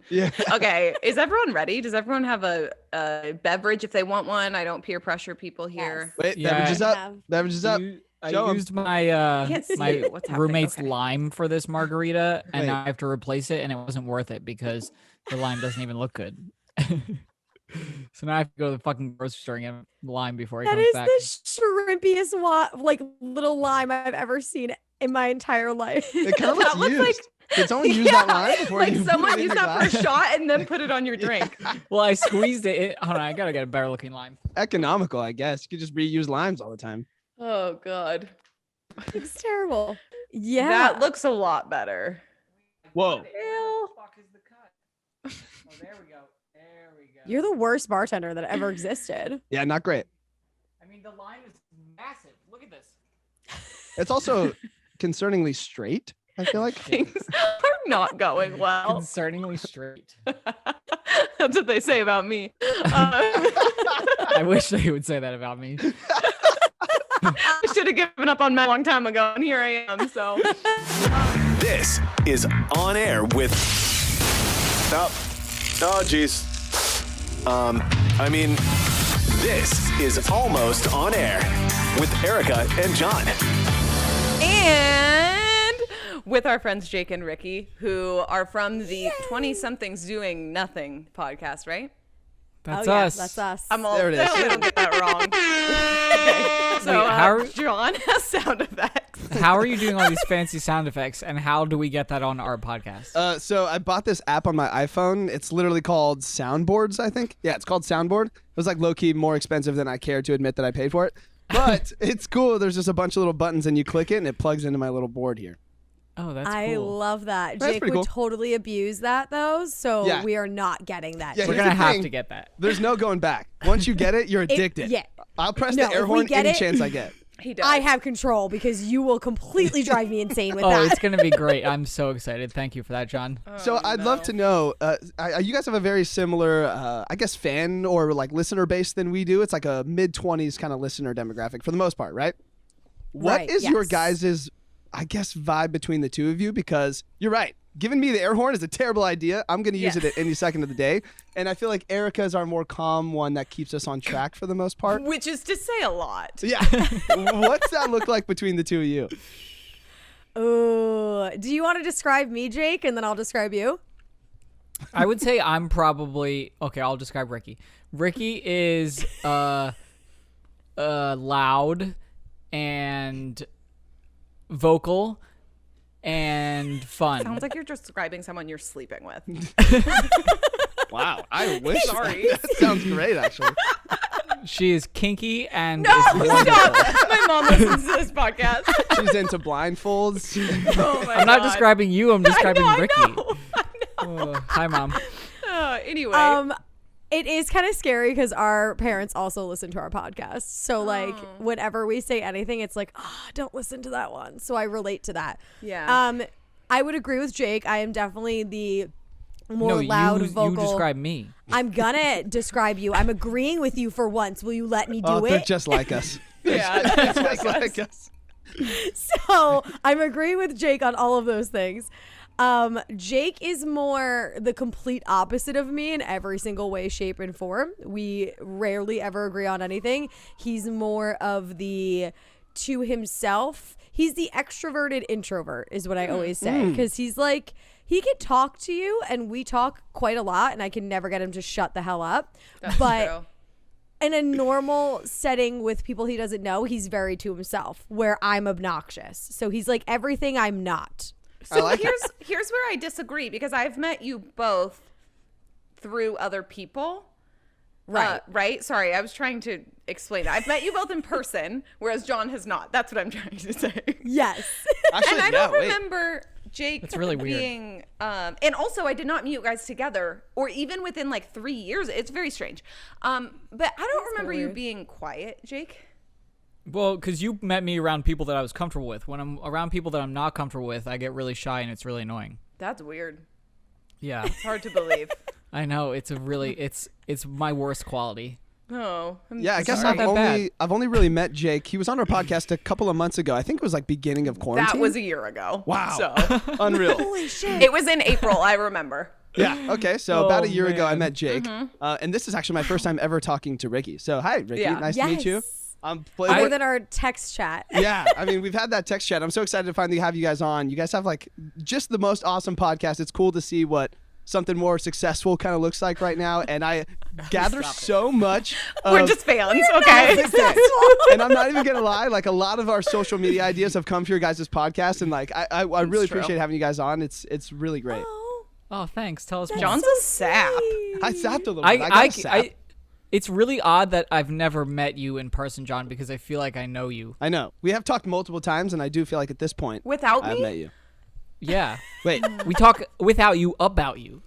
Yeah. Okay. Is everyone ready? Does everyone have a beverage if they want one? I don't peer pressure people here. Yes. Wait, Yeah. beverages up. Beverages up. I Show 'em. used my Can't see my what's happening. roommate's Okay. lime for this margarita, and Wait. now I have to replace it, and it wasn't worth it because the lime doesn't even look good. So now I have to go to the fucking grocery store and get lime before he That comes is back. the shrimpiest like little lime I've ever seen in my entire life. It kind of That looks looks used. Did someone use that line before like you someone put it in used your that for a glass? shot and then put it on your drink. Well, I squeezed it. Hold on, I gotta get a better looking lime. Economical, I guess. You could just reuse limes all the time. Oh god. It's terrible. Yeah. That looks a lot better. Whoa. Ew. Fuck is the cut? Oh, there we go. There we go. You're the worst bartender that ever existed. Yeah, not great. I mean, the lime is massive. Look at this. It's also concerningly straight, I feel like. Things are not going well. Concerningly straight. That's what they say about me. I wish they would say that about me. I should have given up on men a long time ago, and here I am. So This is On Air with... Oh, geez. I mean, this is Almost On Air with Erica and John. and with our friends Jake and Ricki, who are from the 20-somethings doing nothing podcast, right? That's oh, yeah, us. That's us. I'm all. There it is. I don't get that wrong. Okay. So Wait, how are- John has sound effects. How are you doing all these fancy sound effects, and how do we get that on our podcast? So I bought this app on my iPhone. It's literally called Soundboards, I think. Yeah, it's called Soundboard. It was like low-key more expensive than I care to admit that I paid for it. But it's cool. There's just a bunch of little buttons, and you click it, and it plugs into my little board here. Oh, that's I cool. love that. That's Jake pretty would cool. totally abuse that though, so Yeah. we are not getting that. Yeah, We're here's gonna the have thing. to get that. There's no going back. Once you get it, you're addicted. yeah. I'll press No, the air if we horn get any it- chance I get. He does. I have control because you will completely drive me insane with Oh, that. it's gonna be great. I'm so excited. Thank you for that, John. So I'd love to know, you guys have a very similar, I guess, fan or like listener base than we do. It's like a mid-20s kind of listener demographic for the most part, right? What Right, is your yes. guys', I guess, vibe between the two of you? Because you're right. Giving me the air horn is a terrible idea. I'm going to use it at any second of the day. And I feel like Erica is our more calm one that keeps us on track for the most part. Which is to say a lot. Yeah. What's that look like between the two of you? Ooh. Do you want to describe me, Jake, and then I'll describe you? I would say I'm probably okay. I'll describe Ricki. Ricki is loud and vocal and fun. Sounds like you're describing someone you're sleeping with. Wow. I wish. Sorry. That sounds great, actually. She is kinky and No, is wonderful. stop. My mom listens to this podcast. She's into blindfolds. Oh my I'm not God. describing you. I'm describing I Ricki. know. Oh, hi, Mom. Anyway. It is kind of scary because our parents also listen to our podcast. So like whenever we say anything, it's like, don't listen to that one. So I relate to that. Yeah. I would agree with Jake. I am definitely the more No, loud you vocal. describe me. I'm gonna describe you. I'm agreeing with you for once. Will you let me do They're it? just like us. Yeah, Just like us. So I'm agreeing with Jake on all of those things. Jake is more the complete opposite of me in every single way, shape, and form. We rarely ever agree on anything. He's more of the to himself. He's the extroverted introvert is what I always say. Because he's like, he can talk to you and we talk quite a lot and I can never get him to shut the hell up. That's but true. in a normal setting with people he doesn't know, he's very to himself where I'm obnoxious. So he's like everything I'm not. So like here's where I disagree because I've met you both through other people. Right. Right? Sorry, I was trying to explain that. I've met you both in person, whereas John has not. That's what I'm trying to say. Yes. Actually, And I yeah, don't wait. remember Jake That's really weird. being and also I did not meet you guys together or even within like 3 years. It's very strange. But I don't remember you weird. being quiet, Jake. Well, because you met me around people that I was comfortable with. When I'm around people that I'm not comfortable with, I get really shy and it's really annoying. That's weird. Yeah, It's hard to believe. I know. It's a really it's my worst quality. Oh, I'm Yeah, I guess sorry. I've only really met Jake. He was on our podcast a couple of months ago. I think it was like beginning of quarantine. That was a year ago. Wow. So Unreal. Holy shit. it was in April, I remember. Yeah. Okay. So about a year ago, I man. met Jake, and this is actually my first time ever talking to Ricki. So hi, Ricki. Yeah. Nice to meet you. More Playboy. than our text chat. Yeah, I mean, we've had that text chat. I'm so excited to finally have you guys on. You guys have like just the most awesome podcast. It's cool to see what something more successful kind of looks like right now, and I gather so much. We're just fans, okay? And I'm not even gonna lie, like a lot of our social media ideas have come through your guys' podcast, and like I really true. appreciate having you guys on. It's really great. Oh, thanks. Tell us more. John's a sap. I sapped a little bit. I got a sap. It's really odd that I've never met you in person, John, because I feel like I know you. I know. We have talked multiple times, and I do feel like at this point, Without I've me? met you. Yeah. Wait, We talk without you about you.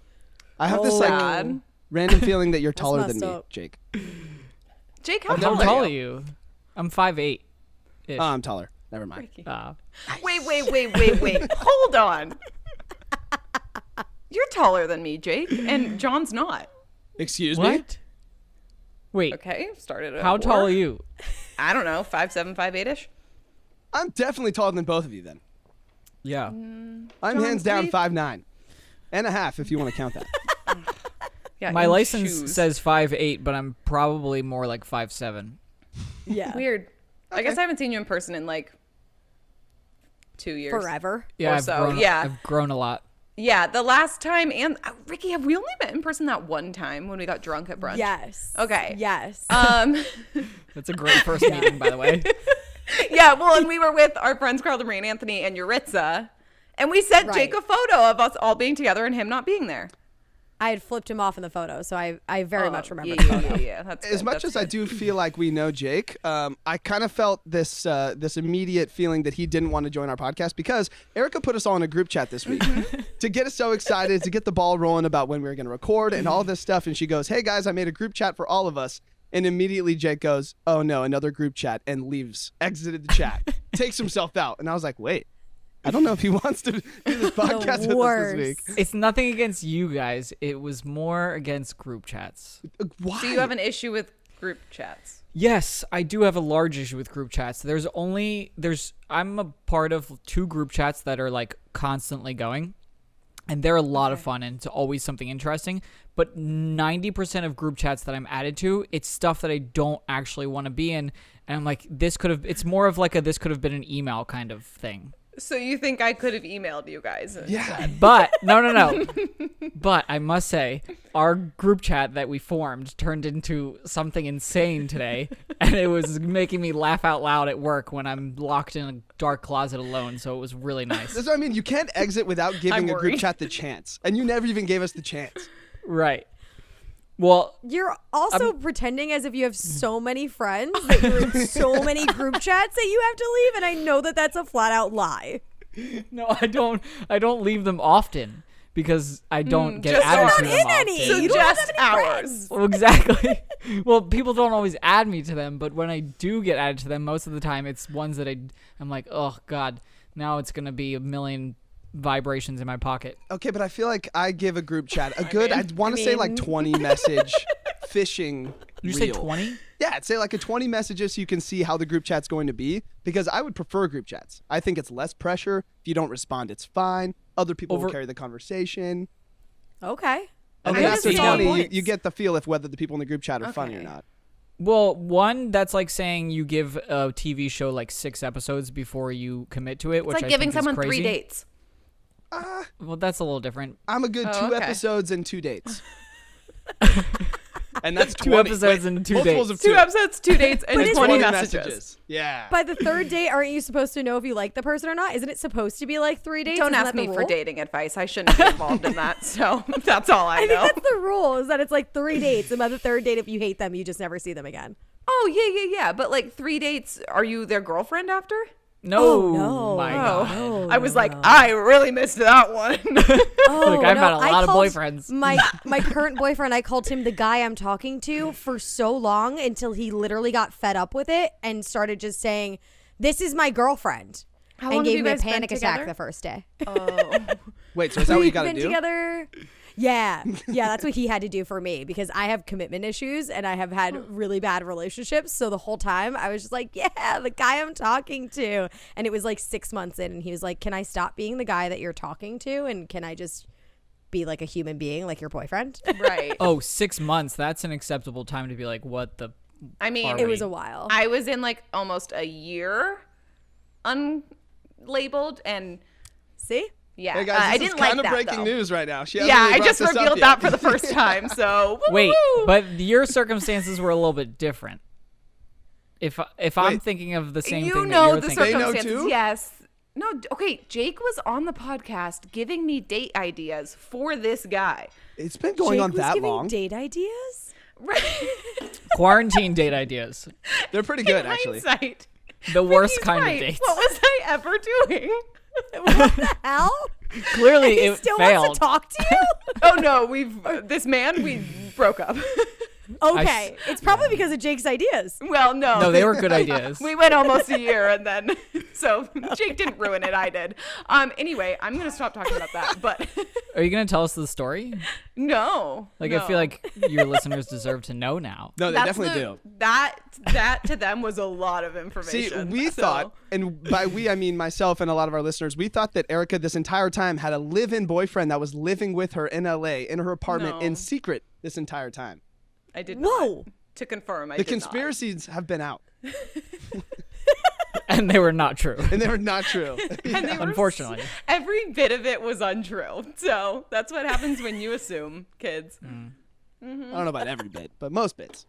I have this like God. random feeling that you're taller than messed me, up. Jake. Jake, how How tall tall are are you? you? I'm 5'8". Oh, I'm taller. Never mind. Wait. Hold on. You're taller than me, Jake, and John's not. Excuse me? What? Wait. Okay, started at How 4. tall are you? I don't know, 5'7", 5'8"-ish. I'm definitely taller than both of you then. Yeah. I'm John, hands down 3 5'9" and a half if you want to count that. Yeah, My in license shoes. says 5'8", but I'm probably more like 5'7". Yeah. Weird. I guess I haven't seen you in person in like 2 years. Forever. Yeah, Or I've so, grown. yeah. I've grown a lot. Yeah, the last time, and Ricki, have we only met in person that one time when we got drunk at brunch? Yes. Okay. Yes. That's a great first meeting, by the way. Yeah, well, and we were with our friends Carla Marie and Anthony and Yuritsa, and we sent Jake a photo of us all being together and him not being there. I had flipped him off in the photo, so I very much remember. Yeah. That's As good, much that's as I good. do feel like we know Jake, I kind of felt this this immediate feeling that he didn't want to join our podcast because Erica put us all in a group chat this week to get us so excited, to get the ball rolling about when we were going to record and all this stuff. And she goes, "Hey guys, I made a group chat for all of us." And immediately Jake goes, "Oh no, another group chat," and leaves, exited the chat, takes himself out. And I was like, wait, I don't know if he wants to do this podcast with us worst. this week. It's nothing against you guys. It was more against group chats. Why? So you have an issue with group chats? Yes, I do have a large issue with group chats. I'm a part of 2 group chats that are like constantly going, and they're a lot of fun and it's always something interesting. But 90% of group chats that I'm added to, it's stuff that I don't actually want to be in, and I'm like, it's more of like this could have been an email kind of thing. So you think I could have emailed you guys? Yeah. But no. But I must say, our group chat that we formed turned into something insane today, and it was making me laugh out loud at work when I'm locked in a dark closet alone. So it was really nice. That's what I mean. You can't exit without giving a group worried. chat the chance, and you never even gave us the chance. Right. Well, You're also pretending as if you have so many friends that you're in so many group chats that you have to leave, and I know that that's a flat out lie. no, I don't leave them often because I don't get just added not to them in often. any. So You don't have just that many ours. friends. Well, exactly. Well, people don't always add me to them, but when I do get added to them, most of the time it's ones that I'm like, oh God, now it's gonna be a million vibrations in my pocket. Okay, but I feel like I give a group chat a good, I want to say like 20 message phishing You say reel. 20? Yeah, I'd say like a 20 messages so you can see how the group chat's going to be, because I would prefer group chats. I think it's less pressure. If you don't respond, it's fine. Other people will carry the conversation. Okay. And I then guess after it's all 20, points. you get the feel if whether the people in the group chat are funny or Okay. not. Well, one, that's like saying you give a TV show like 6 episodes before you commit to it, It's which like I giving think is someone crazy. 3 dates. Well, that's a little different. I'm a good Oh, 2 okay. episodes and 2 dates. And that's 2 20. episodes and 2 multiples dates. of 2. 2 episodes, 2 dates, and it's 20 20 messages. Yeah. By the 3rd date, aren't you supposed to know if you like the person or not? Isn't it supposed to be like 3 dates? Don't Isn't ask that the me for rule? dating advice. I shouldn't be involved in that. So that's all I I think know. that's the rule, is that it's like 3 dates, and by the 3rd date, if you hate them, you just never see them again. Oh, yeah. But like 3 dates, are you their girlfriend after? No, Oh, no. my Oh, God. I was like, I really missed that one. Oh, Look, I've had a I lot of called boyfriends. My current boyfriend, I called him the guy I'm talking to for so long until he literally got fed up with it and started just saying, "This is my girlfriend," How long and have gave you me a guys been panic attack together? the first day. Oh. Wait, so is that what you We've got to been do? together. Yeah, that's what he had to do for me because I have commitment issues and I have had really bad relationships. So the whole time I was just like, yeah, the guy I'm talking to. And it was like 6 months in and he was like, can I stop being the guy that you're talking to? And can I just be like a human being, like your boyfriend. Right. Oh, 6 months. That's an acceptable time to be like, what the? I mean, It was a while. I was in like almost a year unlabeled, and See? yeah, Hey guys, I this didn't is like kind of that, breaking though. news right now. She Yeah, hasn't really I brought just this up revealed yet. that for the first time. So Wait, woo-woo. but your circumstances were a little bit different. If I'm Wait. thinking of the same you thing that know you're the thinking, They know circumstances. too? Yes. No. Okay. Jake was on the podcast giving me date ideas for this guy. It's been going Jake on was that giving long. date ideas? Right. quarantine date ideas, They're pretty good, actually. Hindsight. the worst He's kind right. of dates. What was I ever doing? What the hell? Clearly, He it still failed. wants to talk to you? Oh no, we broke up. Okay. It's probably because of Jake's ideas. Well, no. No, they were good ideas. We went almost a year, and then so Jake didn't ruin it. I did. Anyway, I'm gonna stop talking about that. But Are you gonna tell us the story? no. Like, no. I feel like your listeners deserve to know now. No, they That's definitely the- do. That to them was a lot of See, information. we So- thought, and by we I mean myself and a lot of our listeners, we thought that Erica this entire time had a live-in boyfriend that was living with her in LA in her apartment No. in secret this entire time. I did Whoa. not. To confirm, I The did not. conspiracies have been out, And they were not true. and they were not true. And they were Unfortunately. every bit of it was untrue. So that's what happens when you assume, kids. I don't know about every bit, but most bits.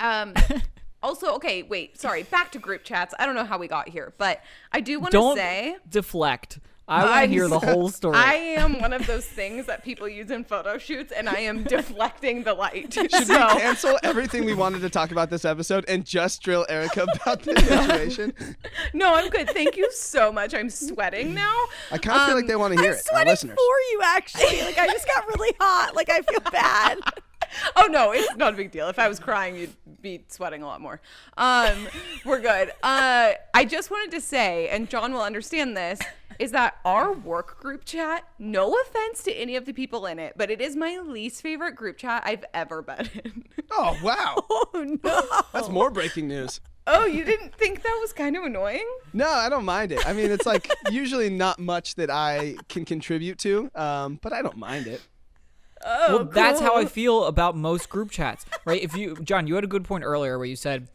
Also, okay, wait, sorry. Back to group chats. I don't know how we got here, but I do want to Don't say deflect. I want to hear the whole story. I am one of those things that people use in photo shoots, and I am deflecting the light. Should So- we cancel everything we wanted to talk about this episode and just drill Erica about this situation? No, I'm good. Thank you so much. I'm sweating now. I kind of feel like they want to hear I'm it, our sweating listeners. for you, actually. Like, I just got really hot. Like, I feel bad. Oh no, it's not a big deal. If I was crying, you'd be sweating a lot more. We're good. I just wanted to say, and John will understand this, is that our work group chat, no offense to any of the people in it, but it is my least favorite group chat I've ever been in. Oh, wow. Oh, no. That's more breaking news. Oh, you didn't think that was kind of annoying? No, I don't mind it. I mean, it's like usually not much that I can contribute to, but I don't mind it. Oh, Well, that's how I cool. feel about most group chats, right? John, you had a good point earlier where you said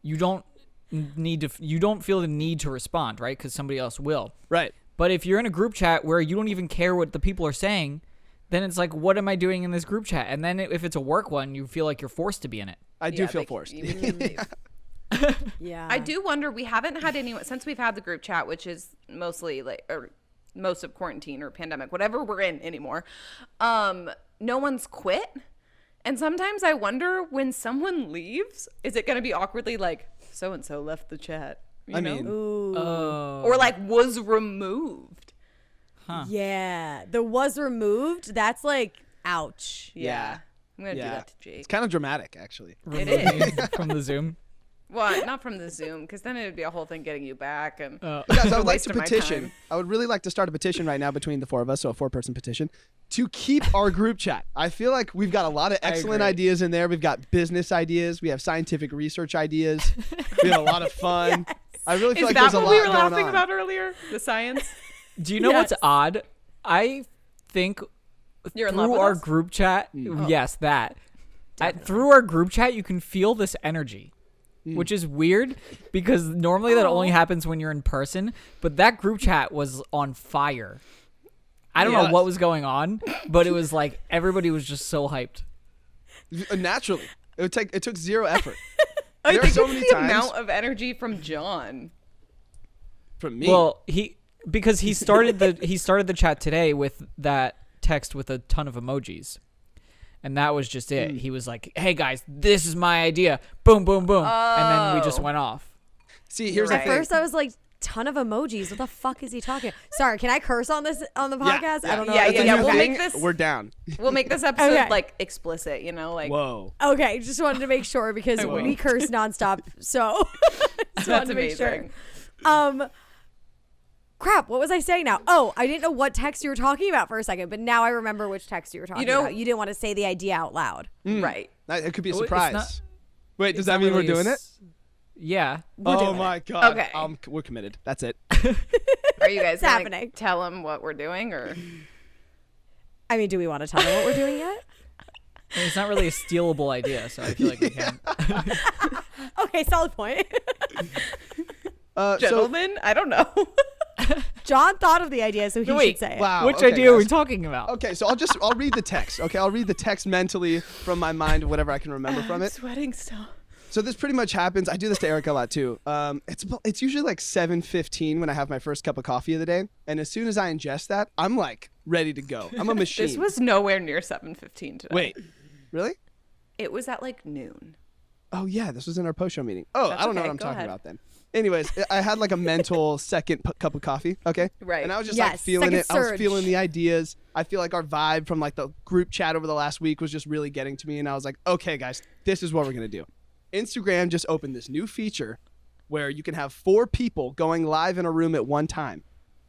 you don't feel the need to respond, right? Because somebody else will. Right. But if you're in a group chat where you don't even care what the people are saying, then it's like, what am I doing in this group chat? And then if it's a work one, you feel like you're forced to be in it. I do Yeah, feel like, forced. Yeah. I do wonder, we haven't had anyone since we've had the group chat, which is mostly like, or most of quarantine or pandemic, whatever we're in anymore. No one's quit. And sometimes I wonder, when someone leaves, is it going to be awkwardly like, so-and-so left the chat? You I know? mean, Ooh. Or like was removed. Yeah. The was removed. That's like, ouch. Yeah. I'm going to do yeah. that to Jake. It's kind of dramatic, actually. It is. From the Zoom. Well, not from the Zoom, because then it would be a whole thing getting you back. And Guys, I would like waste to of my petition. time. I would really like to start a petition right now between the four of us, so a 4-person petition, to keep our group chat. I feel like we've got a lot of excellent agree. ideas in there. We've got business ideas. We have scientific research ideas. We have a lot of fun. I really feel is like that there's a what lot we were going laughing on. about earlier? The science? Do you know what's Yes. odd? I think You're in love through with our us? group chat, Mm. yes, that. Through our group chat, you can feel this energy. Mm. Which is weird because normally that only happens when you're in person, but that group chat was on fire. I don't know Yes. what was going on, but it was like everybody was just so hyped. Naturally. It took zero effort. I There are think so it's many the times amount of energy from John. from me. Well, he started the chat today with that text with a ton of emojis. And that was just it. He was like, "Hey guys, this is my idea." Boom, boom, boom. And then we just went off. See, here's You're the At thing. first, I was like, ton of emojis. What the fuck is he talking? Sorry, can I curse on the podcast? I don't know. Yeah, That's a yeah, new we'll thing. make this- We're down. We'll make this episode Okay. like explicit, you know, like Whoa. Okay, just wanted to make sure because I we won't. curse nonstop. So just wanted that's to make amazing. sure. Crap, what was I saying now? Oh, I didn't know what text you were talking about for a second, but now I remember which text you were talking know- about. You didn't want to say the idea out loud. Right. It could be a Well, it's surprise. not- Wait, does It's that not mean we're really doing it? Yeah. We're Oh doing my god. Okay. We're committed. That's it. Are you guys It's gonna happening. tell him what we're doing, or I mean, do we want to tell them what we're doing yet? I mean, it's not really a stealable idea, so I feel like we can. Okay, solid point. Gentlemen, I don't know. John thought of the idea, so he should say it. Wow. Which okay, idea are we guys. talking about? Okay, so I'll read the text. Okay, I'll read the text mentally from my mind, whatever I can remember from it. Sweating still. So this pretty much happens. I do this to Erica a lot too. It's usually like 7:15 when I have my first cup of coffee of the day, and as soon as I ingest that, I'm like ready to go. I'm a machine. This was nowhere near 7:15 today. Wait, really? It was at like noon. Oh yeah, this was in our post show meeting. Oh, That's I don't know okay, what I'm go talking ahead. about then. Anyways, I had like a mental second cup of coffee. Okay. Right. And I was just like Yes, feeling second it. I was surge. feeling the ideas. I feel like our vibe from like the group chat over the last week was just really getting to me, and I was like, okay, guys, this is what we're gonna do. Instagram just opened this new feature where you can have 4 people going live in a room at one time.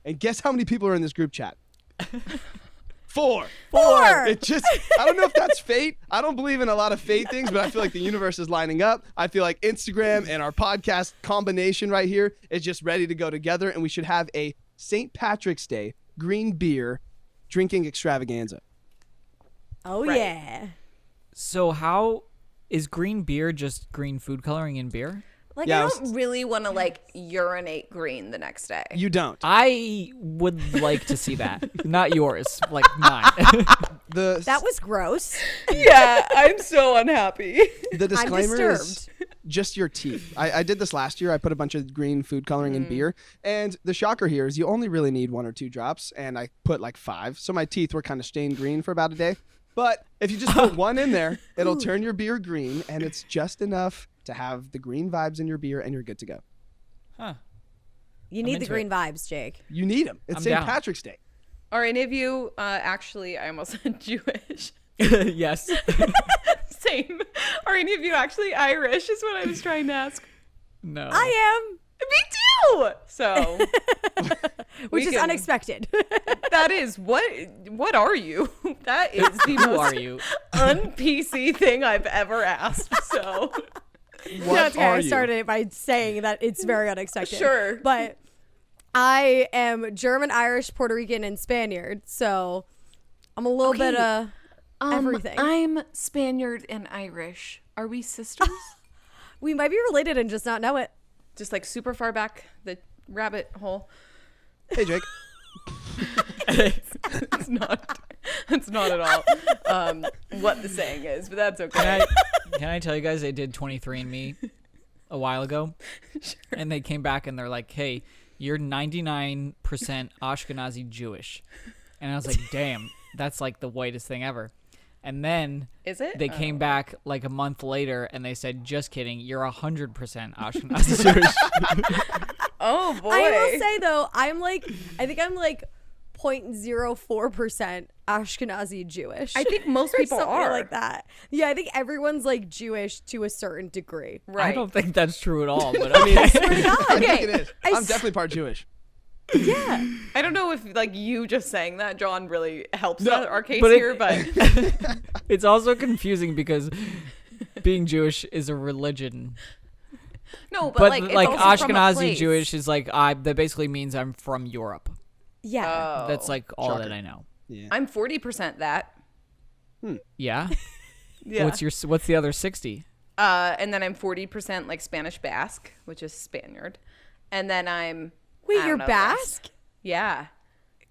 And guess how many people are in this group chat? 4. It just, I don't know if that's fate. I don't believe in a lot of fate things, but I feel like the universe is lining up. I feel like Instagram and our podcast combination right here is just ready to go together. And we should have a St. Patrick's Day green beer drinking extravaganza. Oh, Right. yeah. So how is green beer just green food coloring in beer? Like, Yeah, I I don't really want to like urinate green the next day. You don't. I would like to see that. Not yours, like mine. That was gross. Yeah, I'm so unhappy. The disclaimer is disturbed. just your teeth. I did this last year. I put a bunch of green food coloring in beer. And the shocker here is you only really need 1 or 2 drops. And I put like 5. So my teeth were kind of stained green for about a day. But if you just put 1 in there, it'll turn your beer green. And it's just enough to have the green vibes in your beer and you're good to go. Huh. You need the into green vibes, Jake. You need them. It's I'm St. down. Patrick's Day. Are any of you actually, I almost said Jewish. Yes. Same. Are any of you actually Irish is what I was trying to ask. No. I am. Me too. So Which is can- unexpected. that is what are you? That is the Who most are you? un-PC thing I've ever asked. So What That's okay. are I you? started it by saying that it's very unexpected. Sure. But I am German, Irish, Puerto Rican, and Spaniard. So I'm a little bit of everything. I'm Spaniard and Irish. Are we sisters? We might be related and just not know it. Just like super far back the rabbit hole. Hey, Jake. It's not. It's not at all what the saying is, but that's okay. Can I tell you guys I did 23andMe a while ago? And they came back and they're like, hey, you're 99% Ashkenazi Jewish. And I was like, damn, that's like the whitest thing ever. And then Is it? they came back like a month later and they said, just kidding, you're 100% Ashkenazi Jewish. Oh boy. I will say though, I think I'm like 0.04% Ashkenazi Jewish. I think most Or people something are like that. Yeah, I think everyone's like Jewish to a certain degree. right. I don't think that's true at all, but I mean, I think it is. I I'm s- definitely part Jewish. Yeah. I don't know if like you just saying that, John, really helps No, our case but it- here, but it's also confusing because being Jewish is a religion. no, but, But like, like it's also from a Ashkenazi place. Jewish is like that basically means I'm from Europe. Yeah. Oh. That's like all Shocker. that I know. Yeah. I'm 40% that. Yeah. Yeah. What's the other 60? And then I'm 40% like Spanish Basque, which is Spaniard, and then I'm Wait, I don't you're know the rest. Basque? Yeah.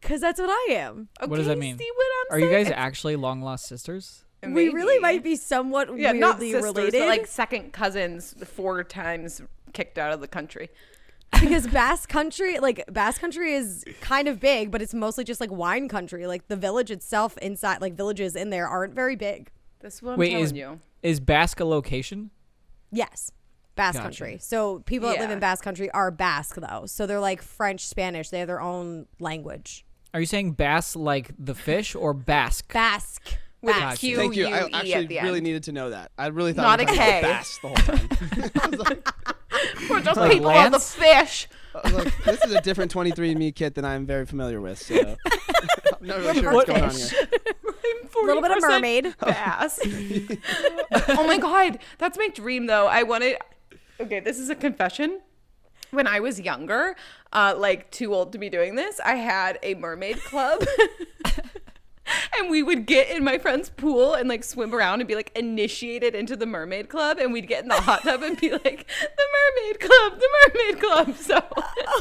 Because that's what I am. Okay, What does that mean? See what I'm Are you saying? guys actually long lost sisters? We really Maybe. might be somewhat Yeah, not weirdly sisters, related. but like second cousins 4 times kicked out of the country. because Basque Country is kind of big, but it's mostly just like wine country. Like the village itself inside, like villages in there aren't very big. That's what I'm Wait, telling you. is Basque a location? Yes. Basque Gotcha. Country. So people that live Yeah. in Basque Country are Basque though. So they're like French, Spanish. They have their own language. Are you saying Bass like the fish or Basque? Basque. With a Basque. Q. Thank you. I U-E at actually the really end. needed to know that. I really thought Not I was a talking K. about bass the whole time. I was like, We're just Like people on the Lance? fish. this is a different 23andMe kit than I'm very familiar with. So I'm not really sure what's going on here. A Little bit of mermaid. Bass. Oh my god, that's my dream though. Okay, this is a confession. When I was younger, like too old to be doing this, I had a mermaid club. and we would get in my friend's pool and like swim around and be like initiated into the mermaid club, and we'd get in the hot tub and be like, the mermaid club, the mermaid club. So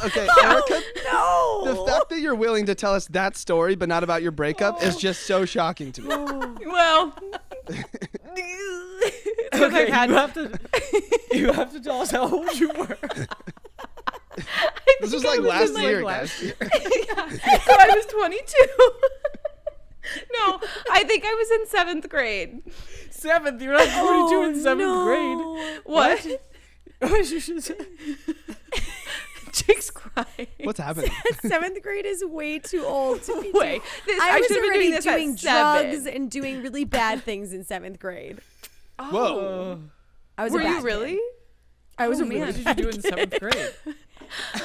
Okay, Erica, No. the fact that you're willing to tell us that story but not about your breakup is just so shocking to me. well, it's 'cause Okay, I've had you have to tell us how old you were. This was I like was last in, like, year, last guys. so I was 22. No, I think I was in 7th grade. 7th. You're not 22 in 7th grade. What? What you should say? Jake's crying. What's happening? 7th grade is way too old to be Wait, I was should have been already doing this doing at 7. drugs and doing really bad things in 7th grade. Whoa. I was Were a bad you kid. really? I was Oh, a man. really What did you bad do in kid. 7th grade?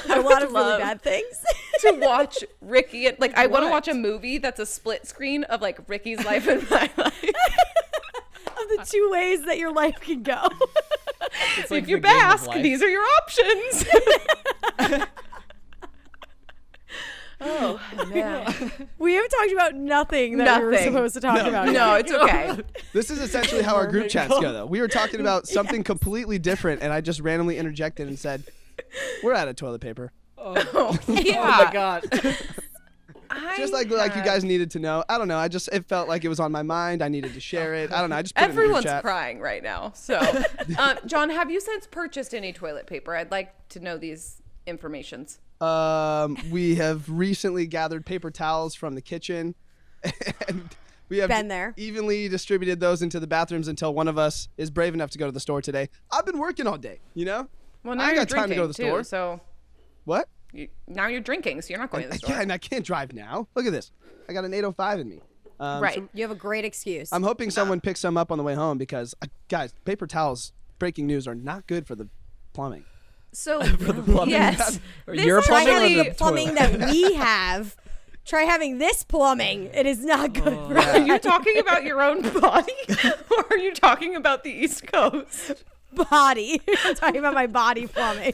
A lot of really love bad things. To watch Ricki and like I want to what? watch a movie that's a split screen of like Ricki's life and my life. Of the two ways that your life can go. It's like If you the game of bask, life. these are your options. Oh man. We have talked about nothing that we were Nothing. supposed to talk about. No, yet. it's okay. This is essentially how our group chats go, though. We were talking about something completely different, and I just randomly interjected and said, "We're out of toilet paper." Yeah. Oh my god. Just like you guys needed to know. I don't know. It felt like it was on my mind. I needed to share it. I don't know. I just put it in the Everyone's group chat. crying right now. So, John, have you since purchased any toilet paper? I'd like to know these informations. We have recently gathered paper towels from the kitchen, and we have Been there. evenly distributed those into the bathrooms until one of us is brave enough to go to the store today. I've been working all day, you know? Well, now I ain't you're got time to drinking go to the store. too. So What? now you're drinking, so you're not going to the store. Yeah, and I can't drive now. Look at this. I got an 805 in me. Right. so You have a great excuse. I'm hoping someone picks some up on the way home because, guys, paper towels, breaking news, are not good for the plumbing. So plumbing. yes, Or This your Try plumbing or having the the plumbing toilet? that we have. Try having this plumbing. It is not good for Are you talking about your own body, or are you talking about the East Coast? body. I'm talking about my body plumbing.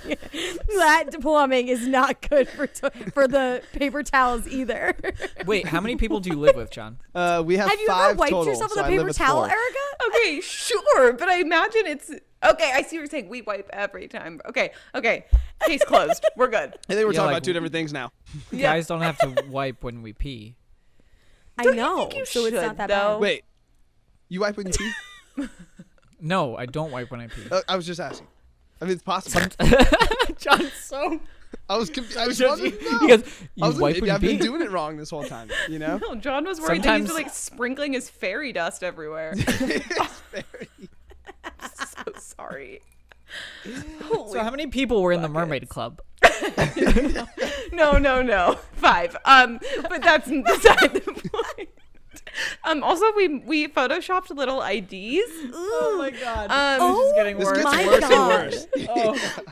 That plumbing is not good for the paper towels either. Wait, how many people do you live with, John? We have Have you 5 ever wiped total, yourself with so a I live paper with towel, 4. Erica? Okay, sure, but I imagine it's okay. I see what you're saying. We wipe every time. Okay. Case closed. We're good. I think we're Yeah, talking like- about 2 different things now. Guys don't have to wipe when we pee. I Don't you know. think you So it's should, not that though? bad. Wait, you wipe when you pee? No, I don't wipe when I pee. I was just asking. I mean, it's possible. John's so. I was confused. I just wanted to know. He goes, I you was like, wipe maybe when you I've been pee? doing it wrong this whole time, you know? No, John was worried that he was Sometimes- like sprinkling his fairy dust everywhere. It's very- So sorry. So how many people were in the mermaid club? No. 5. But that's beside the point. Also, we photoshopped little IDs. Oh my god. Um, This is getting This worse. gets my worse and God. worse. Oh.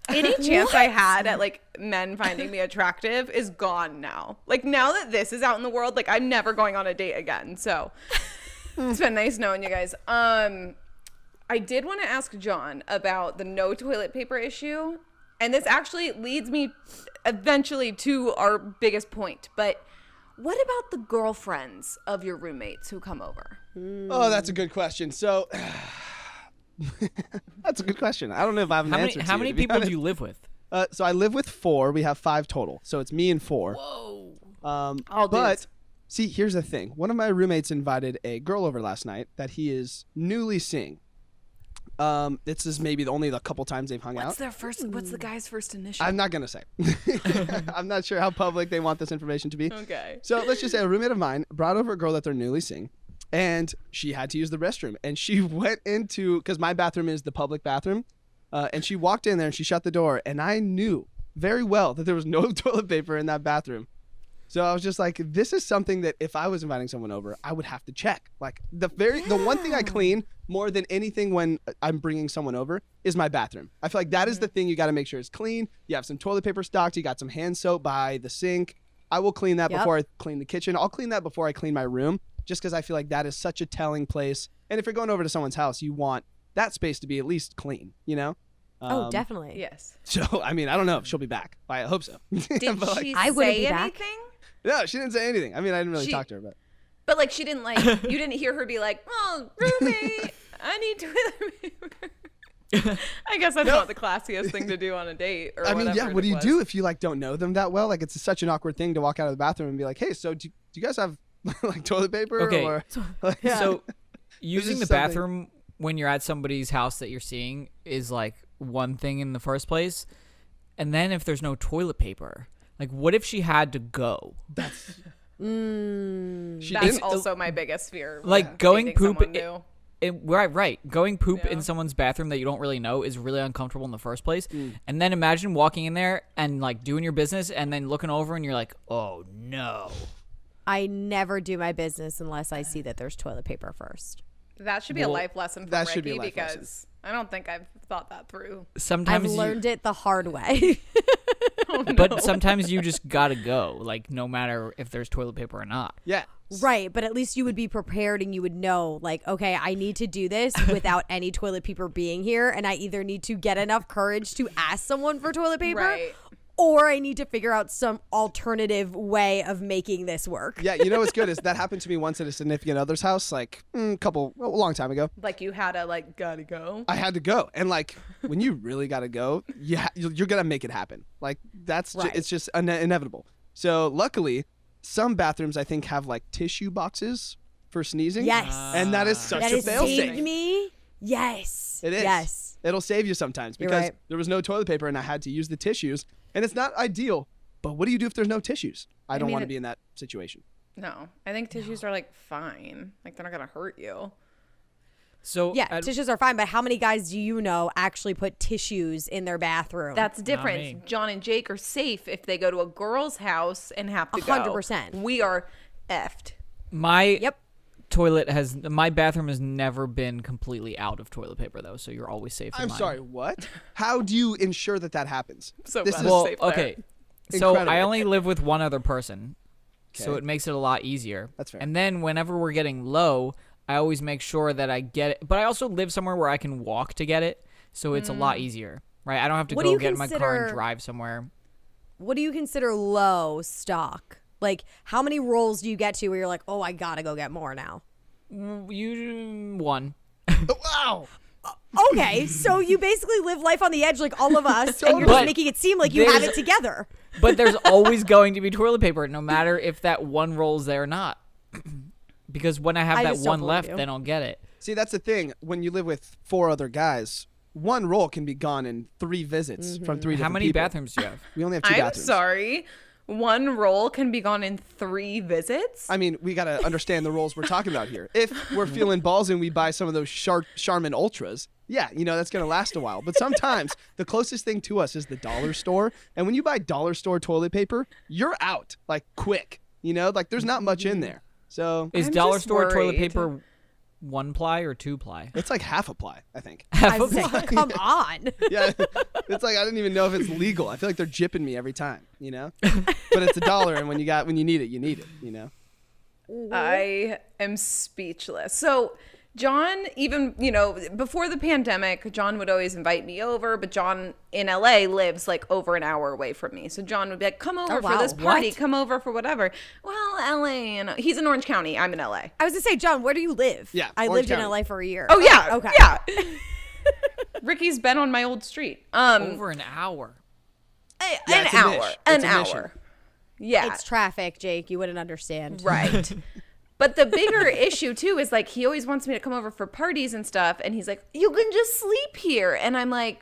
Any chance I had at like men finding me attractive is gone now. Like now that this is out in the world, like I'm never going on a date again. So it's been nice knowing you guys. I did want to ask John about the no toilet paper issue. And this actually leads me eventually to our biggest point. But what about the girlfriends of your roommates who come over? Oh, that's a good question. So, that's a good question. I don't know if I have an answer to How it, many to be people do honest. you live with? So I live with 4. We have 5 total. So it's me and 4. Whoa. All But dudes. see, here's the thing. One of my roommates invited a girl over last night that he is newly seeing. This is maybe only the couple times they've hung out. What's the guy's first initial? I'm not gonna say. I'm not sure how public they want this information to be. Okay. So let's just say a roommate of mine brought over a girl that they're newly seeing, and she had to use the restroom. And she went into, because my bathroom is the public bathroom, and she walked in there and she shut the door. And I knew very well that there was no toilet paper in that bathroom. So I was just like, this is something that if I was inviting someone over, I would have to check. Like the one thing I clean more than anything when I'm bringing someone over is my bathroom. I feel like that is the thing you got to make sure is clean. You have some toilet paper stocked. You got some hand soap by the sink. I will clean that Yep. before I clean the kitchen. I'll clean that before I clean my room, just because I feel like that is such a telling place. And if you're going over to someone's house, you want that space to be at least clean, you know? Oh, definitely. Yes. So, I mean, I don't know if she'll be back. I hope so. Did But, like, she I wouldn't say be back. anything? no, she didn't say anything. I mean, I didn't really She- talk to her, but But like she didn't like you didn't hear her be like, "Oh, roommate, I need toilet paper." I guess that's not the classiest thing to do on a date. Or I mean, yeah. whatever What do it you was. do if you like don't know them that well? Like it's such an awkward thing to walk out of the bathroom and be like, "Hey, so do you guys have like toilet paper?" Okay. Or, like, So using is the something- bathroom when you're at somebody's house that you're seeing is like one thing in the first place. And then if there's no toilet paper, like what if she had to go? she That's didn't. also my biggest fear. Like going dating poop someone new. right. Going poop Yeah. in someone's bathroom that you don't really know is really uncomfortable in the first place. Mm. And then imagine walking in there and like doing your business and then looking over and you're like, "Oh no." I never do my business unless I see that there's toilet paper first. That should be a Well, life lesson for that Ricki should be a life because lesson. I don't think I've thought that through. Sometimes I've you- learned it the hard way. but sometimes you just gotta go, like no matter if there's toilet paper or not. Yeah. Right, but at least you would be prepared and you would know, like, okay, I need to do this without any toilet paper being here, and I either need to get enough courage to ask someone for toilet paper, Right. or I need to figure out some alternative way of making this work. Yeah, you know what's good is that happened to me once at a significant other's house, like a long time ago. Like you had to like gotta go. I had to go, and like when you really gotta go, you're gonna make it happen. Like that's Right. it's just inevitable. So luckily, some bathrooms I think have like tissue boxes for sneezing. Yes. and that is such That a has fail saved safe. me. Yes. It is. Yes. It'll save you sometimes You're because right. there was no toilet paper and I had to use the tissues, and it's not ideal. But what do you do if there's no tissues? I don't mean, want to it- be in that situation. No, I think tissues are like fine. Like they're not gonna hurt you. So Yeah, at- tissues are fine, but how many guys do you know actually put tissues in their bathroom? That's me. different. John and Jake are safe if they go to a girl's house and have to go. 100%. We are effed. my Yep. my bathroom has never been completely out of toilet paper though, so you're always safe in I'm mine. sorry, what? How do you ensure that happens? So this glad is it's Well, safe there. okay. So Incredible. I only live with one other person, so Okay. it makes it a lot easier. That's fair. And then whenever we're getting low, I always make sure that I get it. But I also live somewhere where I can walk to get it, so it's a lot easier, right? I don't have to What do go you get in my car and consider- drive somewhere. What do you consider low stock? Like, how many rolls do you get to where you're like, oh, I gotta go get more now? You one. Wow. Okay, so you basically live life on the edge like all of us, and you're But just making it seem like you have there's- it together. But there's always going to be toilet paper, no matter if that one roll's there or not. Because when I have I that just don't one believe left, you. then I'll get it. See, that's the thing. When you live with 4 other guys, one roll can be gone in 3 visits from 3 different How many people. bathrooms do you have? We only have 2 I'm bathrooms. sorry. One roll can be gone in 3 visits. I mean, we got to understand the rolls we're talking about here. If we're feeling balls and we buy some of those Charmin Ultras, yeah, that's going to last a while. But sometimes the closest thing to us is the dollar store. And when you buy dollar store toilet paper, you're out, like, quick. Like, there's not much in there. So Is I'm dollar just store toilet worried. paper 1 ply or 2 ply? it's like half a ply, I think. I was like, come on. Yeah, it's like I didn't even know if it's legal. I feel like they're jipping me every time, But it's $1, and when you need it, you need it, I am speechless. So John, even, before the pandemic, John would always invite me over, but John in LA lives like over an hour away from me. So John would be like, come over for wow. this party, What? come over for whatever. Well, LA, and he's in Orange County. I'm in LA. I was gonna say, John, where do you live? Yeah, I Orange lived in County. LA for a year. Oh yeah. Okay. Yeah. Ricky's been on my old street. Over an hour. Yeah, An it's a hour. niche. An It's a mission. hour. Yeah. It's traffic, Jake. You wouldn't understand. Right. But the bigger issue too is like he always wants me to come over for parties and stuff, and he's like, "You can just sleep here," and I'm like,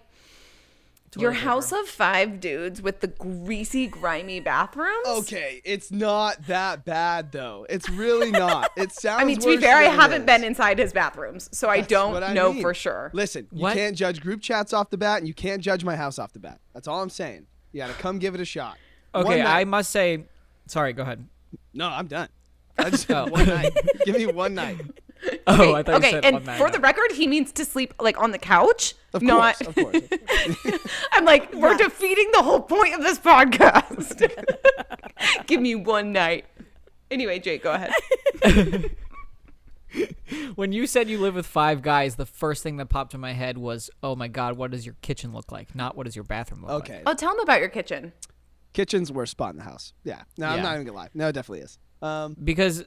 "Your house of 5 dudes with the greasy, grimy bathrooms." Okay, it's not that bad though. It's really not. It sounds. I mean, to be worse fair, I than it haven't is. been inside his bathrooms, so I That's don't what I know mean. for sure. Listen, you What? can't judge group chats off the bat, and you can't judge my house off the bat. That's all I'm saying. You gotta come give it a shot. Okay, One night- I must say. Sorry, go ahead. No, I'm done. I just Oh. one night. Give me one night. Oh, I thought Okay, you said and one night. for the record, he means to sleep like on the couch, Of not. course, of course. I'm like, we're defeating the whole point of this podcast. Give me one night. Anyway, Jake, go ahead. When you said you live with 5 guys, the first thing that popped in my head was, oh my God, what does your kitchen look like? Not what does your bathroom look like. Okay. Oh, tell him about your kitchen. Kitchen's the worst spot in the house. Yeah. No, I'm Yeah. not even gonna lie. No, it definitely is. Because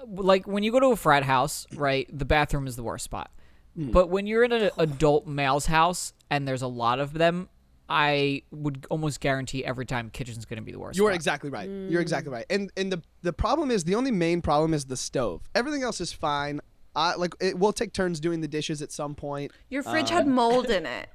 like when you go to a frat house, right, the bathroom is the worst spot. But when you're in an adult male's house and there's a lot of them, I would almost guarantee every time kitchen's going to be the worst. You're spot. exactly right. You're exactly right. And the problem is, the only main problem is the stove. Everything else is fine. We'll take turns doing the dishes at some point. Your fridge had mold in it.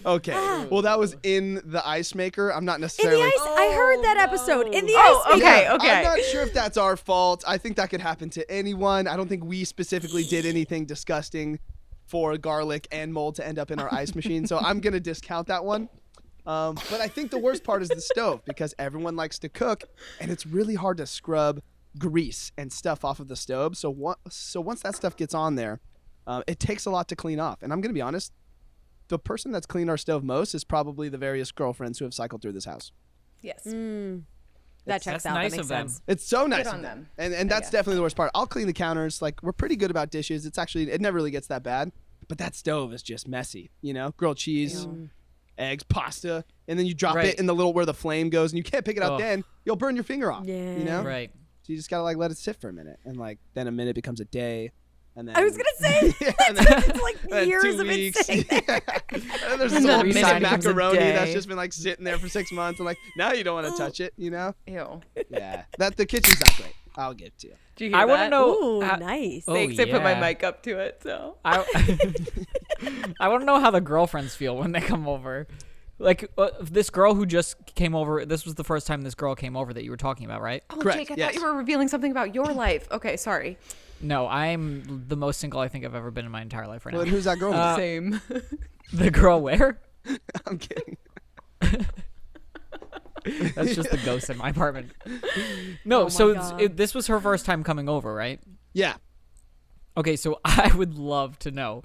Okay. Well, that was in the ice maker. I'm not In necessarily. the ice, I heard that episode. In the Oh, ice maker. okay. I'm not sure if that's our fault. I think that could happen to anyone. I don't think we specifically did anything disgusting for garlic and mold to end up in our ice machine. So I'm going to discount that one. But I think the worst part is the stove, because everyone likes to cook and it's really hard to scrub grease and stuff off of the stove. So once that stuff gets on there, it takes a lot to clean off. And I'm going to be honest, the person that's cleaned our stove most is probably the various girlfriends who have cycled through this house. Yes. That checks That's out. nice that makes of them. sense. It's so nice on of them. them. And that's definitely the worst part. I'll clean the counters. Like, we're pretty good about dishes. It never really gets that bad. But that stove is just messy, grilled cheese, eggs, pasta, and then you drop Right. it in the little where the flame goes, and you can't pick it up. Ugh. Then you'll burn your finger off. Yeah. Right. So you just gotta let it sit for a minute, and then a minute becomes a day, and then I was gonna say yeah, it's like and years 2 of it weeks. sitting there. And there's this And then old a piece minute of becomes a macaroni that's day. just been sitting there for 6 months, and now you don't want to touch it, Ew. Yeah, the kitchen's not great. I'll give it to you. Do you hear I want to that? know. Ooh, how- nice. Oh, Thanks. I put my yeah. mic up to it, so. I want to know how the girlfriends feel when they come over. Like this girl who just came over. This was the first time this girl came over that you were talking about, right? Oh, Correct, Jake, I yes. thought you were revealing something about your life. Okay, sorry. No, I'm the most single I think I've ever been in my entire life right Well, now. then who's that girl? Same. The girl where? I'm kidding. That's just the ghost in my apartment. No, Oh my so God. this was her first time coming over, right? Yeah. Okay, so I would love to know,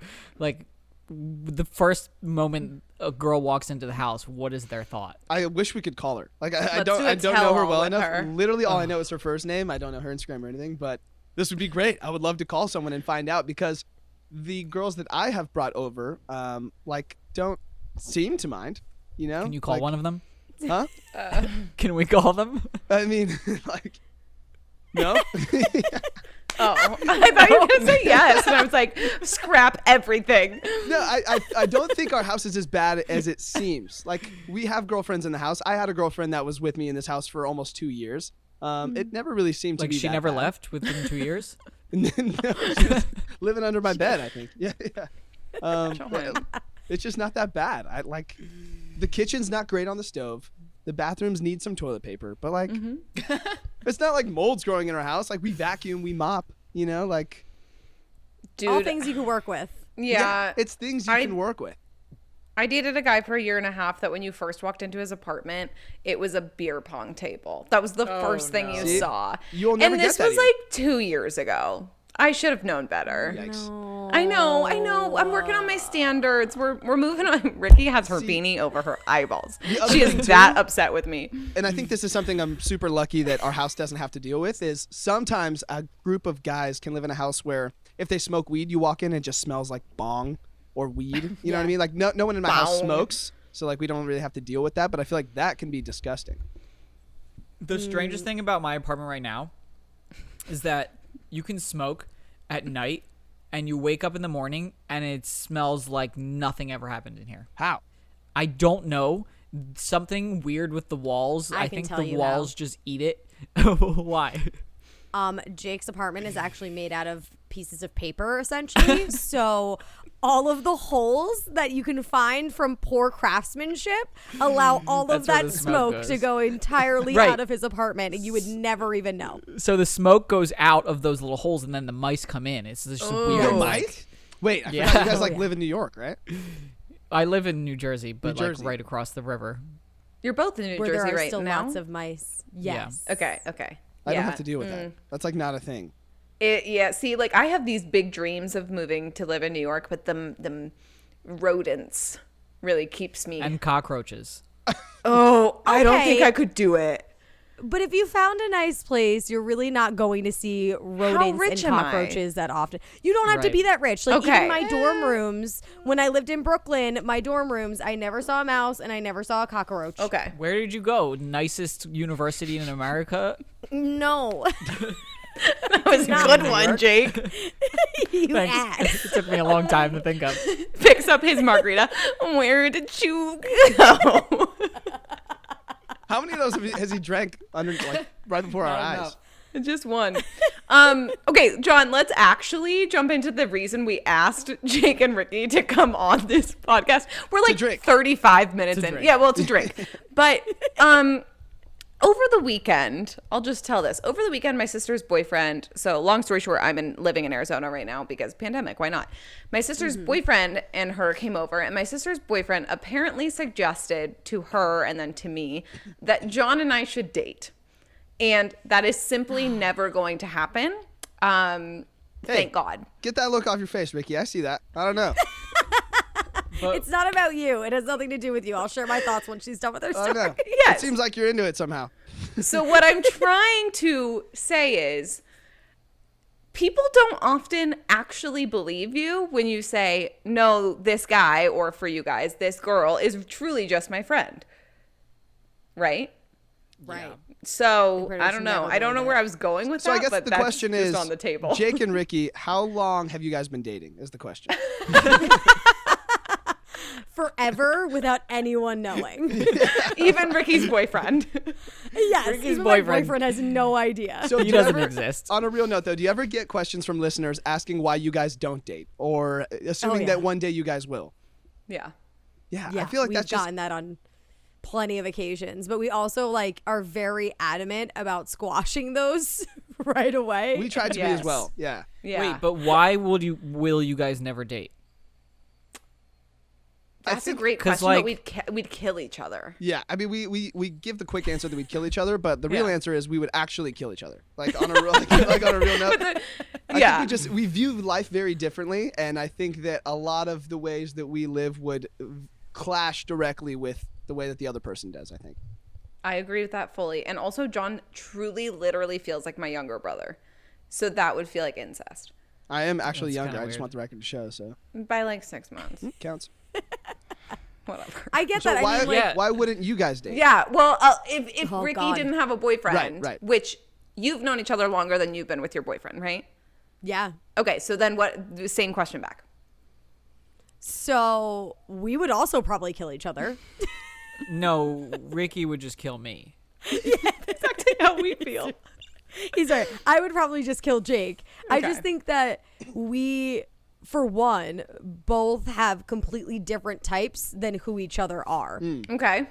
the first moment a girl walks into the house, what is their thought? I wish we could call her. I Let's don't do a I don't know her tell-all well with enough. her. Literally all I know is her first name. I don't know her Instagram or anything, but this would be great. I would love to call someone and find out, because the girls that I have brought over don't seem to mind, Can you call one of them? Huh? Can we call them? I mean, no. Oh, I thought you were going to say yes. And I was like, scrap everything. No, I don't think our house is as bad as it seems. We have girlfriends in the house. I had a girlfriend that was with me in this house for almost 2 years. It never really seemed to be She that never bad. left within 2 years? No, she was living under my bed, I think. Yeah. John. It's just not that bad. The kitchen's not great on the stove. The bathrooms need some toilet paper, but it's not like mold's growing in our house. We vacuum, we mop, Dude, All things you can work with. yeah. it's things you can work with. I dated a guy for 1.5 years that when you first walked into his apartment, it was a beer pong table. That was the first thing you See? saw. You'll never and get this that was here. 2 years ago. I should have known better. Yikes. I know. I'm working on my standards. We're moving on. Ricki has her beanie over her eyeballs. other She thing, is too- that upset with me. And I think this is something I'm super lucky that our house doesn't have to deal with, is sometimes a group of guys can live in a house where if they smoke weed, you walk in and it just smells like bong or weed. You know what I mean? No one in my house Bong. smokes, so we don't really have to deal with that, but I feel like that can be disgusting. The strangest thing about my apartment right now is that you can smoke at night and you wake up in the morning and it smells like nothing ever happened in here. How? I don't know. Something weird with the walls. I I can think tell the you walls how. just eat it. Why? Jake's apartment is actually made out of pieces of paper, essentially. So all of the holes that you can find from poor craftsmanship allow all of That's where that the smoke smoke to goes. go entirely Right. out of his apartment, and you would never even know. So the smoke goes out of those little holes and then the mice come in. It's just You weird. got like- mice? Wait, I Yeah. forgot you guys Oh, yeah. live in New York, right? I live in New Jersey, but Jersey. right across the river. You're both in New Where Jersey there are right still now. lots of mice. Yeah. Yes. Okay. I don't have to deal with that. That's not a thing. See, I have these big dreams of moving to live in New York, but them rodents really keeps me. And cockroaches. Oh, I don't think Okay. I could do it. But if you found a nice place, you're really not going to see rodents rich and am I? cockroaches that often. You don't have to Right. be that rich. Like Okay. even my dorm rooms, when I lived in Brooklyn, my dorm rooms, I never saw a mouse and I never saw a cockroach. Okay. Where did you go? Nicest university in America? No. That was a Not good New one, York. Jake. You Thanks. ass. It took me a long time to think of. Picks up his margarita. Where did you go? How many of those has he drank under like right before our eyes? Just one. Okay, John, let's actually jump into the reason we asked Jake and Ricki to come on this podcast. We're like drink. 35 minutes To in. drink. Yeah, well, it's a drink. But over the weekend, I'll just tell this. Over the weekend, my sister's boyfriend, so long story short, living in Arizona right now because pandemic, why not? My sister's boyfriend and her came over, and my sister's boyfriend apparently suggested to her and then to me that John and I should date. And that is simply never going to happen. Thank God. Get that look off your face, Ricki. I see that. I don't know. It's not about you. It has nothing to do with you. I'll share my thoughts when she's done with her I story. don't know. Yes. It seems like you're into it somehow. So what I'm trying to say is people don't often actually believe you when you say, no, this guy, or for you guys, this girl is truly just my friend. Right? Right. So pretty I much don't know. never I don't know believe where it. I was going with So that, I guess but the that's question just is, on the table. Jake and Ricki, how long have you guys been dating? Is the question. Forever without anyone knowing. Even Ricky's boyfriend. Yes, Ricky's even my boyfriend. boyfriend has no idea. So He do you doesn't ever- exist. On a real note, though, do you ever get questions from listeners asking why you guys don't date, or assuming yeah. that one day you guys will? Yeah. Yeah, Yeah, I feel like we've that's just gotten that on plenty of occasions, but we also like are very adamant about squashing those right away. we tried to be as Yes. well. Yeah. Yeah. Wait, but why will you guys never date? That's a think- great 'cause, question, like- but we'd kill each other. Yeah, I mean, we give the quick answer that we'd kill each other, but the real Yeah. answer is we would actually kill each other. Like on a real, like on a real note. I Yeah. think we view life very differently, and I think that a lot of the ways that we live would clash directly with the way that the other person does. I think. I agree with that fully. And also, John truly, literally feels like my younger brother. So that would feel like incest I am actually That's younger. kinda I just weird. want the record to show. So by like 6 months. counts. Whatever. I get So that. why I mean, like, Yeah. why wouldn't you guys date? Yeah. Well, if Oh, Ricki God. didn't have a boyfriend, Right. which you've known each other longer than you've been with your boyfriend, right? yeah. Okay. So then what? Same question back. So we would also probably kill each other. No, Ricki would just kill me. Exactly how we feel. He's right. I would probably just kill Jake. I Okay. just think that we, for one, both have completely different types than who each other are. Okay.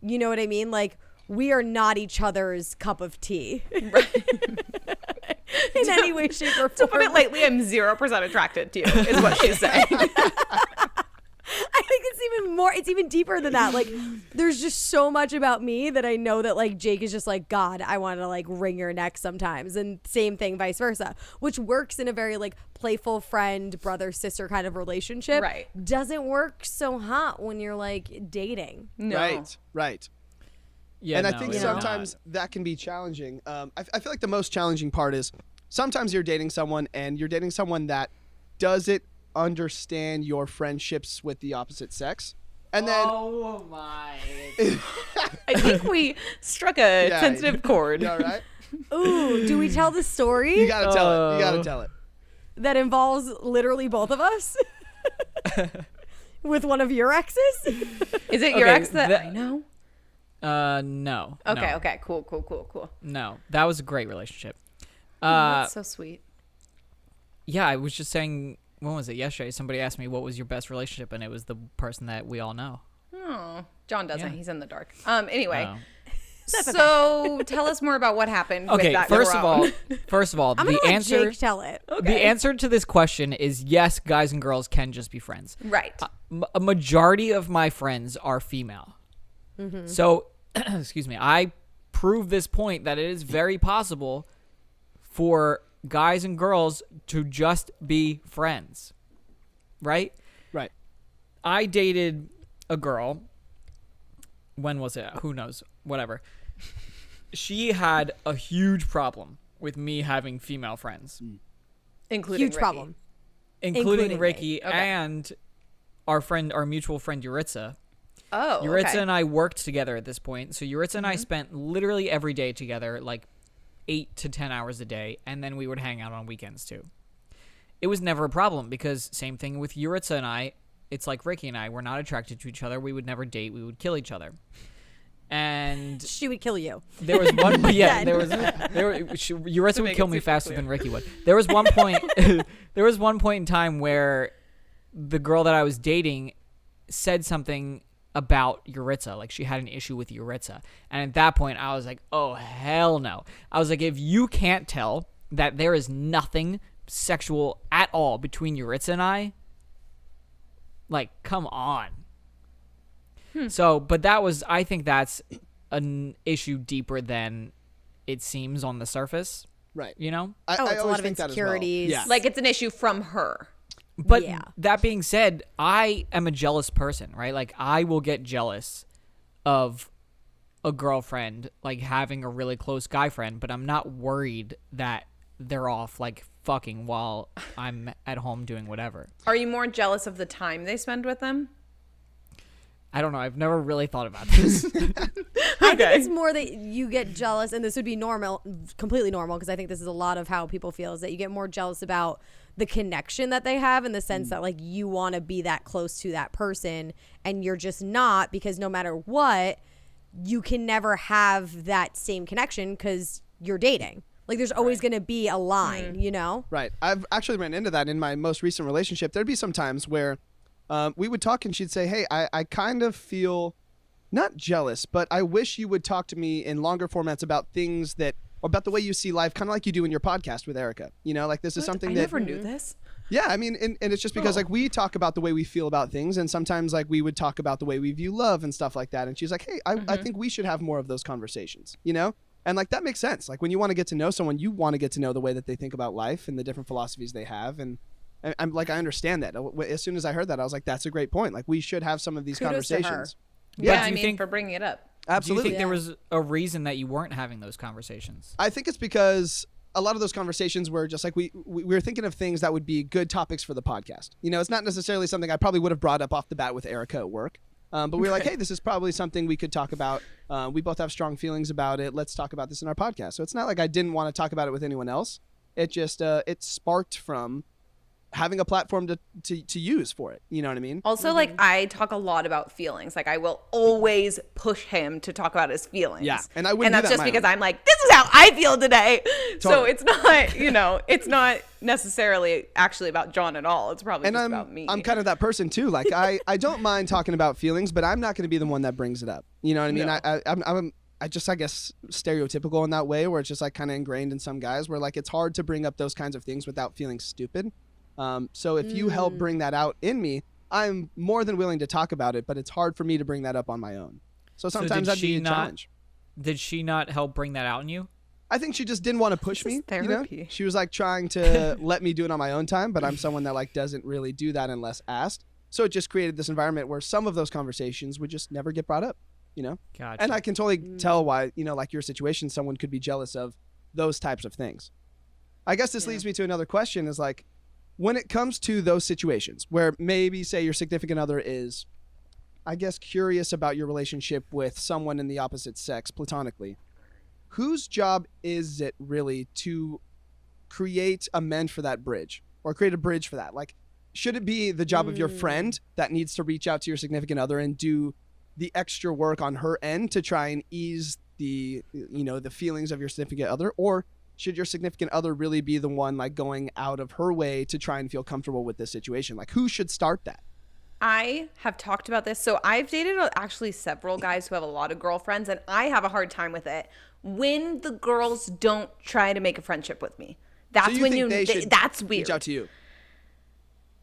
You know what I mean? Like, we are not each other's cup of tea. In any way, shape, or To put form. it lightly, I'm 0% attracted to you, is what she's saying. I think it's even deeper than that. Like, there's just so much about me that I know that like Jake is just like, God, I want to like wring your neck sometimes. And same thing, vice versa, which works in a very like playful friend, brother, sister kind of relationship. Right. Doesn't work so hot when you're like dating. No. Right. Yeah, and I no, think it's sometimes not. that can be challenging. I feel like the most challenging part is sometimes you're dating someone and you're dating someone that doesn't understand your friendships with the opposite sex. And then Oh my! I think we struck a Yeah. sensitive chord. you all right? Ooh, do we tell the story You gotta tell it. You gotta tell it. that involves literally both of us? With one of your exes? Is it your Okay, ex that I know? No. Okay, no, okay, cool. No, that was a great relationship. That's so sweet. Yeah, I was just saying. When was it? Yesterday, somebody asked me what was your best relationship, and it was the person that we all know. Oh, John doesn't. Yeah. He's in the dark. Anyway, Oh. so tell us more about what happened. with Okay, that first of girl. all, I'm gonna the let answer Jake tell it. the answer to this question is yes. Guys and girls can just be friends. Right. A majority of my friends are female. So, excuse me, I prove this point that it is very possible for guys and girls to just be friends. Right? Right. I dated a girl. When was it? Who knows? Whatever. she had a huge problem with me having female friends, Including Huge Ricki. problem. including Including Ricki me. Okay. and our mutual friend Yuritsa. Oh, Yuritsa okay. and I worked together at this point. So Yuritsa and I spent literally every day together, like 8 to 10 hours a day, and then we would hang out on weekends too. It was never a problem because same thing with Yuritsa and I. It's like Ricki and I. We're not attracted to each other. We would never date. We would kill each other. And She would kill you. there was one, yeah, Dead. Yuritsa would make kill it me super faster clear. than Ricki would. There was one point, there was one point in time where the girl that I was dating said something about Yuritsa, like she had an issue with Yuritsa, and at that point I was like, oh hell no. I was like, if you can't tell that there is nothing sexual at all between Yuritsa and I, like, come on. So, but I think that's an issue deeper than it seems on the surface, Right. you know? I It's a always lot of think that as well. insecurities. Yeah. Like it's an issue from her. But Yeah. that being said, I am a jealous person, right? Like, I will get jealous of a girlfriend, like, having a really close guy friend, but I'm not worried that they're off, like, fucking while I'm at home doing whatever. Are you more jealous of the time they spend with them? I don't know. I've never really thought about this. I think it's more that you get jealous, and this would be normal, completely normal, because I think this is a lot of how people feel, is that you get more jealous about the connection that they have, in the sense that, like, you want to be that close to that person, and you're just not, because no matter what, you can never have that same connection because you're dating. Like, there's always going to be a line, you know? Right. I've actually ran into that in my most recent relationship. There'd be some times where we would talk and she'd say, hey, I kind of feel not jealous, but I wish you would talk to me in longer formats about things that, or about the way you see life, kind of like you do in your podcast with Erica. You know, like this is something I that never knew this. Yeah, I mean, and it's just because like we talk about the way we feel about things, and sometimes like we would talk about the way we view love and stuff like that. And she's like, hey, I think we should have more of those conversations, you know? And like that makes sense. Like when you want to get to know someone, you want to get to know the way that they think about life and the different philosophies they have. And I'm like, I understand that. As soon as I heard that, I was like, that's a great point. Like we should have some of these Kudos to her. conversations. Yeah, do I you mean, think- for bringing it up. Do you Absolutely. think there was a reason that you weren't having those conversations? I think it's because a lot of those conversations were just like we were thinking of things that would be good topics for the podcast. You know, it's not necessarily something I probably would have brought up off the bat with Erica at work. But we were like, hey, this is probably something we could talk about. We both have strong feelings about it. Let's talk about this in our podcast. So it's not like I didn't want to talk about it with anyone else. It just it sparked from having a platform to use for it. You know what I mean? Also, like, I talk a lot about feelings. Like, I will always push him to talk about his feelings. Yeah, and I wouldn't And do that's that just on my because own. I'm like, this is how I feel today. So Totally. it's not, you know, it's not necessarily actually about John at all. It's probably And just I'm about me. I'm kind of that person too. Like I don't mind talking about feelings, but I'm not going to be the one that brings it up. You know what I mean? No. I just, I guess, stereotypical in that way, where it's just like kind of ingrained in some guys, where like it's hard to bring up those kinds of things without feeling stupid. So if you help bring that out in me, I'm more than willing to talk about it, but it's hard for me to bring that up on my own. So sometimes did that'd be she a not- challenge. Did she not help bring that out in you? I think she just didn't want to push This me. is You know? therapy. She was like trying to let me do it on my own time, but I'm someone that like doesn't really do that unless asked. So it just created this environment where some of those conversations would just never get brought up, you know? Gotcha. And I can totally tell why, you know, like your situation, someone could be jealous of those types of things. I guess this leads me to another question is like, when it comes to those situations where maybe say your significant other is, I guess, curious about your relationship with someone in the opposite sex platonically, whose job is it really to create a mend for that bridge or create a bridge for that? Like, should it be the job of your friend that needs to reach out to your significant other and do the extra work on her end to try and ease the, you know, the feelings of your significant other? Or should your significant other really be the one like going out of her way to try and feel comfortable with this situation? Like, who should start that? I have talked about this. So I've dated actually several guys who have a lot of girlfriends, and I have a hard time with it when the girls don't try to make a friendship with me. That's So you when think they should that's weird. reach out to you?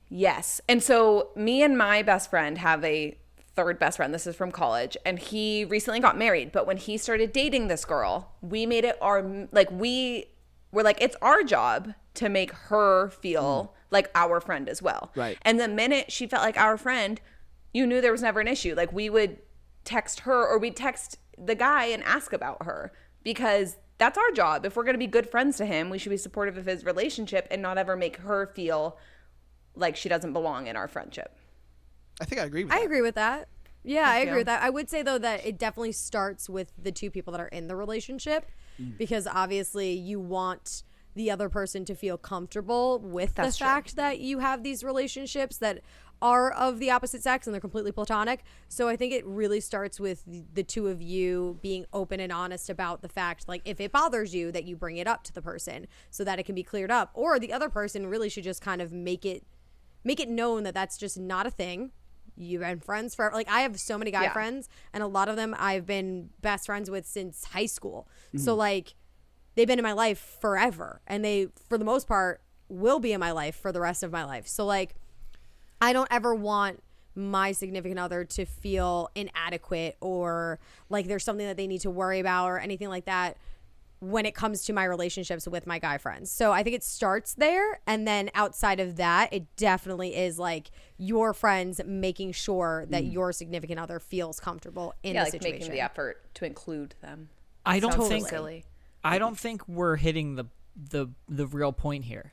Yes. And so me and my best friend have a third best friend. This is from college. And he recently got married. But when he started dating this girl, we made it our, like, we were like, it's our job to make her feel like our friend as well. Right. And the minute she felt like our friend, you knew there was never an issue. Like, we would text her or we'd text the guy and ask about her. because that's our job. If we're going to be good friends to him, we should be supportive of his relationship and not ever make her feel like she doesn't belong in our friendship. I think I agree with I that. agree with that. Yeah, I agree you. with that. I would say though that it definitely starts with the two people that are in the relationship, because obviously you want the other person to feel comfortable with That's the true. fact that you have these relationships that are of the opposite sex and they're completely platonic. So I think it really starts with the two of you being open and honest about the fact, like, if it bothers you, that you bring it up to the person so that it can be cleared up, or the other person really should just kind of make it known that that's just not a thing. You've been friends forever. Like, I have so many guy friends, and a lot of them I've been best friends with since high school. So like, they've been in my life forever, and they, for the most part, will be in my life for the rest of my life. So like, I don't ever want my significant other to feel inadequate or like there's something that they need to worry about or anything like that when it comes to my relationships with my guy friends. So I think it starts there. And then outside of that, it definitely is like your friends making sure that your significant other feels comfortable in the like situation. making the effort to include them. I don't Sounds think silly. I don't think we're hitting the real point here.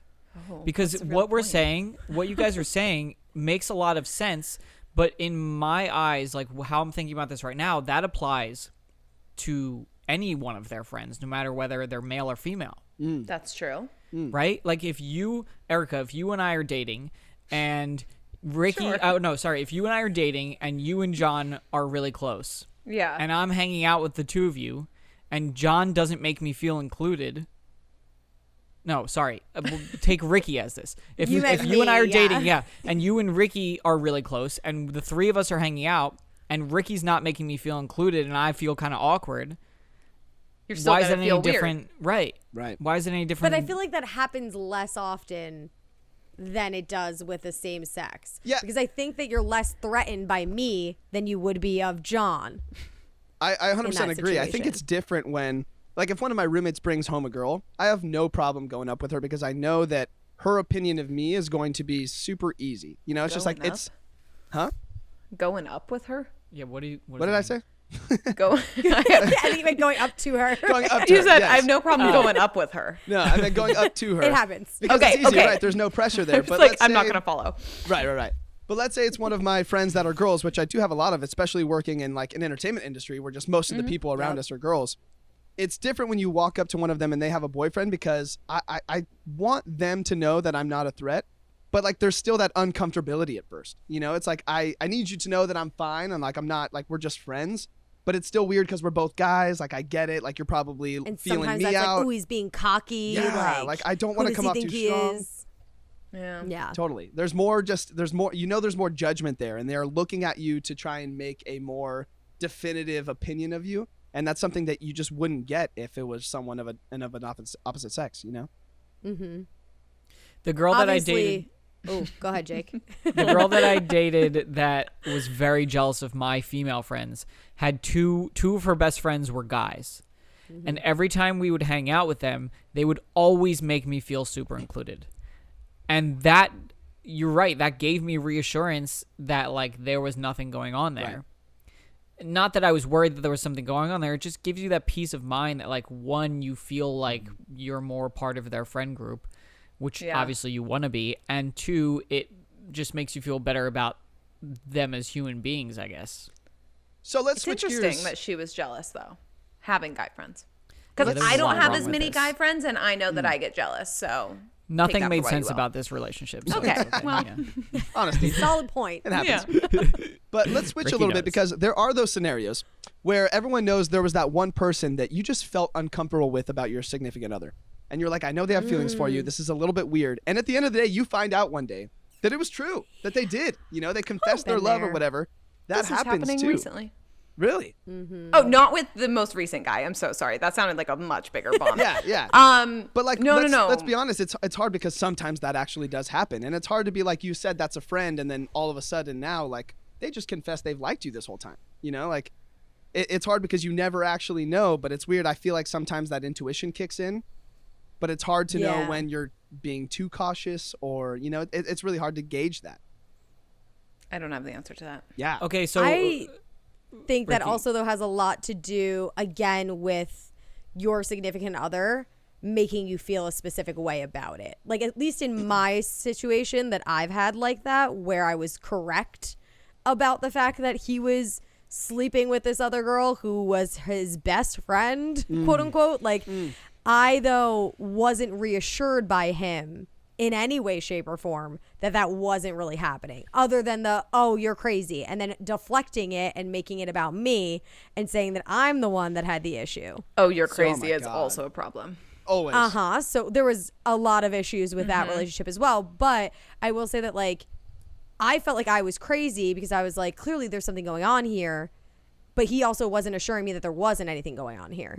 Oh, Because what's the real what we're point? saying, what you guys are saying makes a lot of sense, but in my eyes, like how I'm thinking about this right now, that applies to any one of their friends, no matter whether they're male or female. That's true. Right? Like if you, Erica, if you and I are dating and Ricki, Sure. if you and I are dating and you and John are really close Yeah. and I'm hanging out with the two of you and John doesn't make me feel included. No, sorry. We'll take Ricki as this. If You meant if you and I me, are dating, and you and Ricki are really close and the three of us are hanging out and Ricki's not making me feel included and I feel kind of awkward. You're still Why is gonna it any feel weird. different? Right. Right. Why is it any different? But I feel like that happens less often than it does with the same sex. Yeah. Because I think that you're less threatened by me than you would be of John. I 100% that agree. I think situation. it's different when, like, if one of my roommates brings home a girl, I have no problem going up with her because I know that her opinion of me is going to be super easy. You know, it's just like, Going it's, huh? Going up with her? yeah, what do you What did I say? Go. I think even going up to her. Going up to You her, said yes. I have no problem going up with her. No, I meant going up to her. It happens. Because Okay, it's easy, okay. right? There's no pressure there. It's But like let's I'm not say- gonna follow. Right. But let's say it's one of my friends that are girls, which I do have a lot of, especially working in like an entertainment industry where just most of the people around us are girls. It's different when you walk up to one of them and they have a boyfriend because I want them to know that I'm not a threat, but like there's still that uncomfortability at first. You know, it's like I need you to know that I'm fine and like I'm not like we're just friends, but it's still weird because we're both guys. Like I get it. Like you're probably And feeling sometimes me that's out. like, ooh, he's being cocky. Yeah, like, I don't who wanna does come he off think too he strong. is? Yeah. Yeah. Totally. There's more there's more judgment there and they're looking at you to try and make a more definitive opinion of you. And that's something that you just wouldn't get if it was someone of an opposite sex, you know? Mm-hmm. The girl that I Obviously. dated, Oh, go ahead, Jake. the girl that I dated that was very jealous of my female friends had two of her best friends were guys. And every time we would hang out with them, they would always make me feel super included. And that, you're right, that gave me reassurance that like there was nothing going on there. Not that I was worried that there was something going on there. It just gives you that peace of mind that like one, you feel like you're more part of their friend group, which Yeah. obviously you want to be. And two, it just makes you feel better about them as human beings, I guess. So let's It's switch interesting gears. that she was jealous though, having guy friends. Yeah, Because there's I a don't lot have wrong as with many this. guy friends, and I know that I get jealous. So take Nothing that made for what you sense will. about this relationship. So Okay, it's well. yeah. Honesty. Solid point. It happens. Yeah. But let's switch Ricki a little bit knows. because there are those scenarios where everyone knows there was that one person that you just felt uncomfortable with about your significant other. And you're like, I know they have feelings for you. This is a little bit weird. And at the end of the day, you find out one day that it was true, that they did. You know, they confessed their been love or there. whatever. That This is happens happening too. recently. Really? Oh, not with the most recent guy. I'm so sorry. That sounded like a much bigger bomb. Yeah. But But like, no. let's be honest. It's hard because sometimes that actually does happen, and it's hard to be like you said that's a friend, and then all of a sudden now like they just confess they've liked you this whole time. You know, like it's hard because you never actually know. But it's weird. I feel like sometimes that intuition kicks in, but it's hard to know Yeah. when you're being too cautious or you know it's really hard to gauge that. I don't have the answer to that. Yeah. Okay, so I think that Ricki. also though has a lot to do again with your significant other making you feel a specific way about it. Like, at least in my situation that I've had like that, where I was correct about the fact that he was sleeping with this other girl who was his best friend, quote unquote. Like, I, though, wasn't reassured by him in any way, shape, or form that wasn't really happening, other than oh, you're crazy, and then deflecting it and making it about me and saying that I'm the one that had the issue. Oh, you're crazy my is God. also a problem. Always. So there was a lot of issues with that relationship as well. But I will say that, like, I felt like I was crazy because I was like, clearly there's something going on here. But he also wasn't assuring me that there wasn't anything going on here.